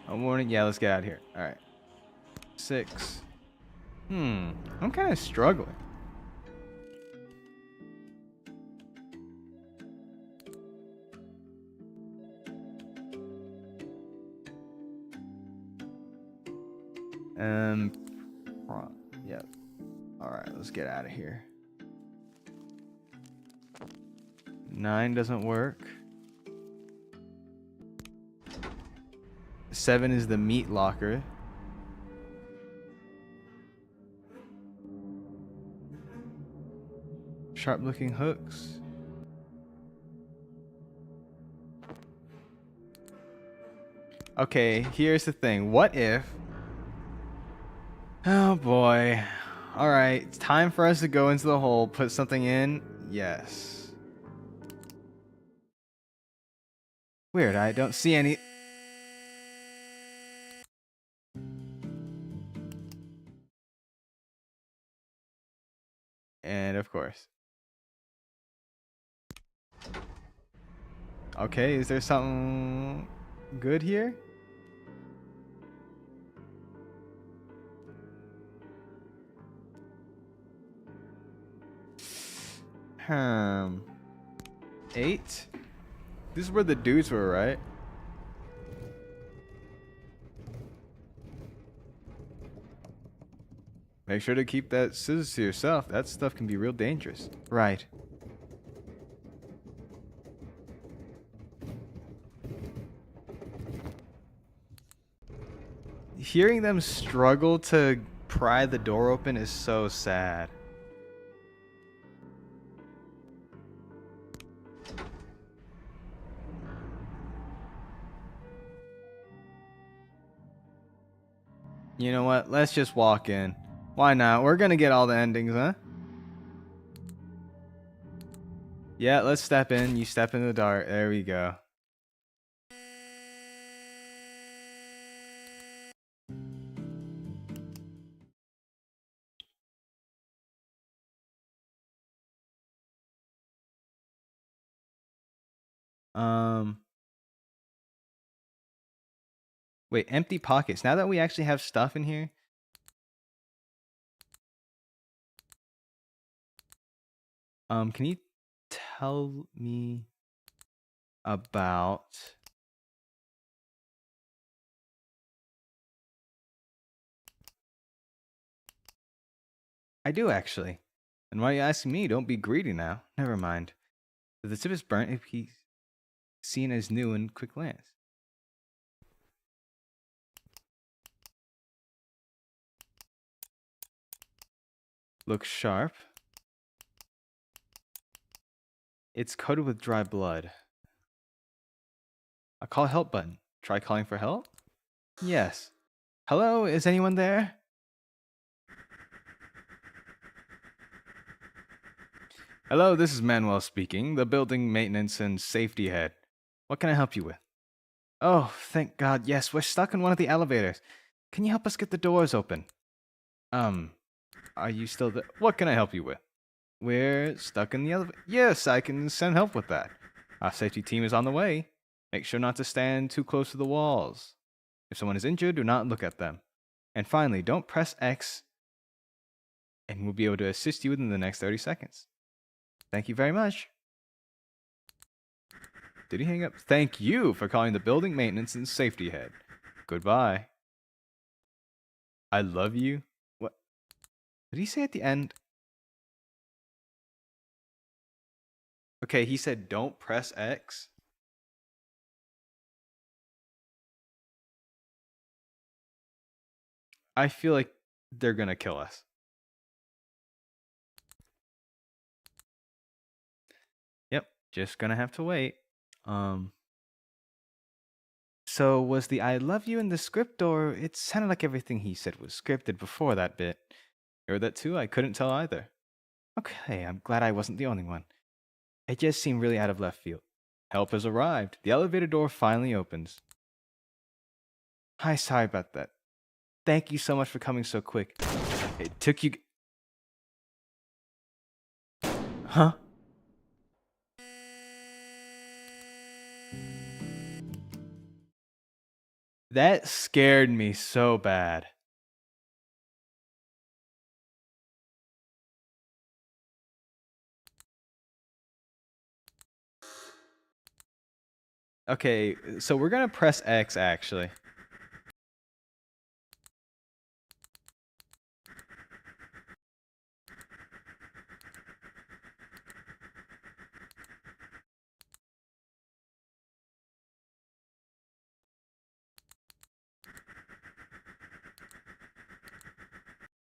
A: I'm warning. Yeah, let's get out of here. All right. 6. I'm kind of struggling. Yep. All right, let's get out of here. 9 doesn't work. 7 is the meat locker. Sharp looking hooks. Okay, here's the thing. What if... Oh boy. Alright, it's time for us to go into the hole, put something in. Yes. Weird, I don't see any... And of course. Okay, is there something good here? Hmm. 8? This is where the dudes were, right? Make sure to keep that scissors to yourself. That stuff can be real dangerous. Right. Hearing them struggle to pry the door open is so sad. You know what? Let's just walk in. Why not? We're gonna get all the endings, huh? Yeah, let's step in. You step in the dark. There we go. Wait, empty pockets. Now that we actually have stuff in here. Can you tell me about... I do actually. And why are you asking me? Don't be greedy now. Never mind. If the tip is burnt, if he's seen as new in quick glance. Looks sharp. It's coated with dry blood. A call help button. Try calling for help? Yes. Hello, is anyone there? Hello, this is Manuel speaking, the building maintenance and safety head. What can I help you with? Oh, thank God, yes, we're stuck in one of the elevators. Can you help us get the doors open? Are you still there? What can I help you with? We're stuck in the elevator. Yes, I can send help with that. Our safety team is on the way. Make sure not to stand too close to the walls. If someone is injured, do not look at them. And finally, don't press X, and we'll be able to assist you within the next 30 seconds. Thank you very much. Did he hang up? Thank you for calling the building maintenance and safety head. Goodbye. I love you. What did he say at the end? Okay, he said don't press X. I feel like they're gonna kill us. Yep, just gonna have to wait. So was the I love you in the script, or it sounded like everything he said was scripted before that bit? You heard that too? I couldn't tell either. Okay, I'm glad I wasn't the only one. It just seemed really out of left field. Help has arrived. The elevator door finally opens. Hi, sorry about that. Thank you so much for coming so quick. It took you... Huh? That scared me so bad. Okay, so we're gonna press X actually.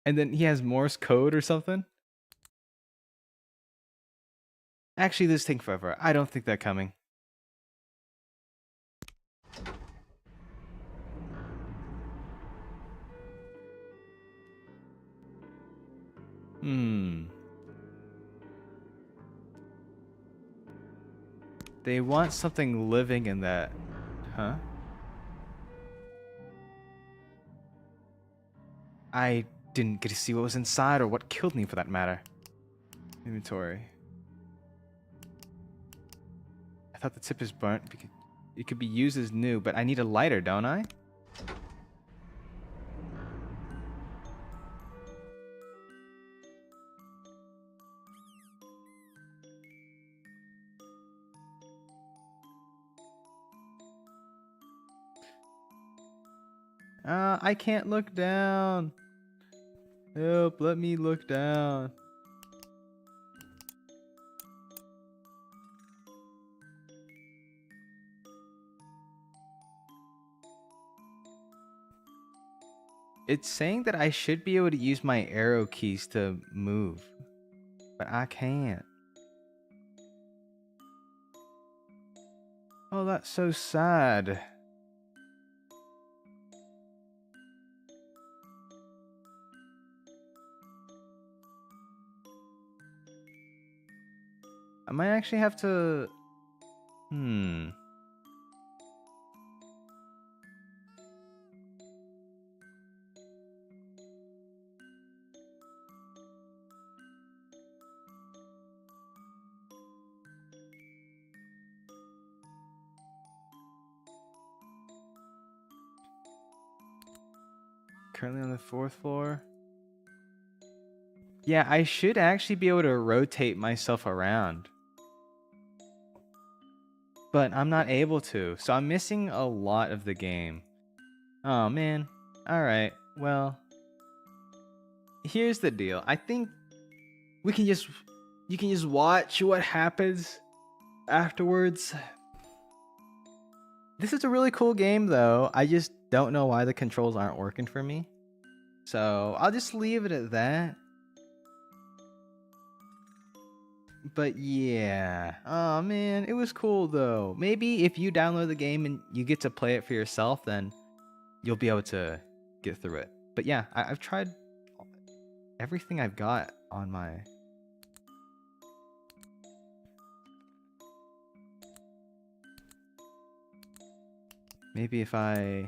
A: And then he has Morse code or something? Actually, this is taking forever. I don't think they're coming. They want something living in that. Huh? I didn't get to see what was inside or what killed me for that matter. Inventory. I thought the tip is burnt because it could be used as new, but I need a lighter, don't I? I can't look down. Help, let me look down. It's saying that I should be able to use my arrow keys to move, but I can't. Oh, that's so sad. I might actually have to... Currently on the 4th floor. Yeah, I should actually be able to rotate myself around. But I'm not able to, so I'm missing a lot of the game. Oh, man. Alright, well... Here's the deal. I think we can just... You can just watch what happens afterwards. This is a really cool game, though. I just don't know why the controls aren't working for me. So, I'll just leave it at that. But yeah. Oh man, it was cool though. Maybe if you download the game and you get to play it for yourself, then you'll be able to get through it. But yeah, I've tried everything I've got on my... Maybe if I...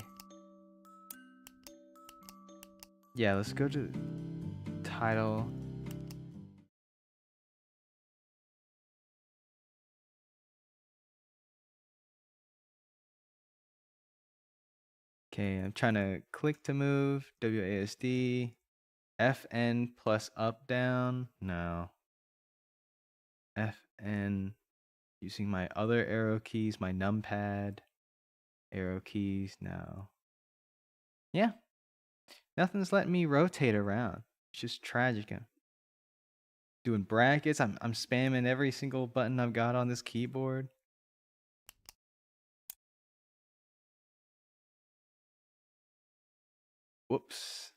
A: Yeah, let's go to title. Okay, I'm trying to click to move. WASD. FN plus up down. No. FN using my other arrow keys, my numpad. Arrow keys, no. Yeah. Nothing's letting me rotate around. It's just tragic. I'm doing brackets. I'm spamming every single button I've got on this keyboard. Whoops.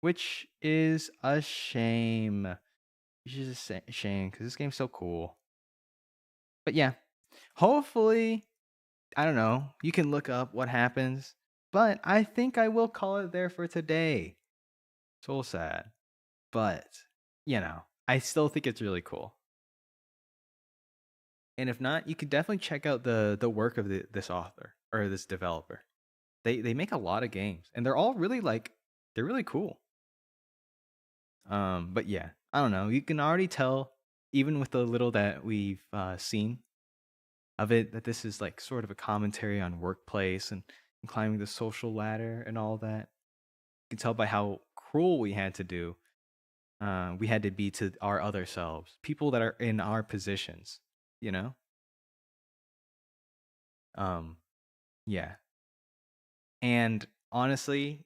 A: Which is a shame. Which is a shame because this game's so cool. But yeah, hopefully, I don't know, you can look up what happens. But I think I will call it there for today. So sad. But, you know, I still think it's really cool. And if not, you could definitely check out the work of this author or this developer. They make a lot of games, and they're all really they're really cool. But yeah, I don't know. You can already tell, even with the little that we've seen of it, that this is like sort of a commentary on workplace and climbing the social ladder and all that. You can tell by how cruel we had to do. We had to be to our other selves, people that are in our positions, you know? Yeah. And honestly,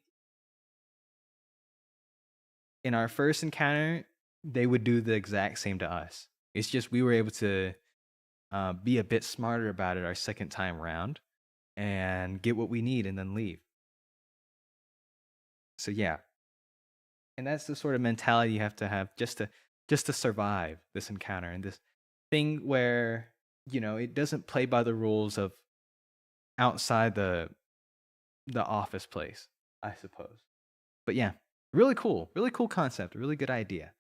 A: in our first encounter, they would do the exact same to us. It's just we were able to be a bit smarter about it our second time round and get what we need and then leave. So yeah. And that's the sort of mentality you have to have just to survive this encounter and this thing where, you know, it doesn't play by the rules of outside the office place. I suppose. But yeah, really cool concept, a really good idea.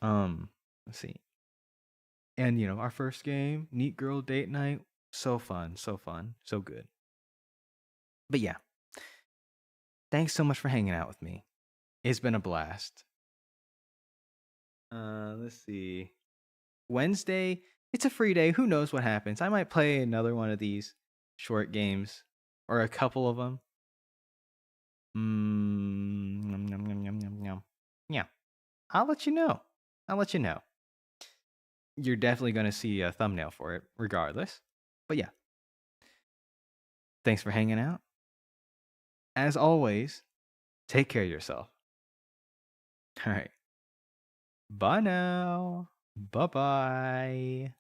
A: Let's see. And our first game, Neat Girl Date Night, so fun, so good. But yeah, thanks so much for hanging out with me. It's been a blast. Let's see. Wednesday, it's a free day. Who knows what happens? I might play another one of these short games or a couple of them. Yum, yum, yum, yum, yum, yum. Yeah, I'll let you know. You're definitely going to see a thumbnail for it regardless. But yeah, thanks for hanging out. As always, take care of yourself. All right. Bye now. Bye-bye.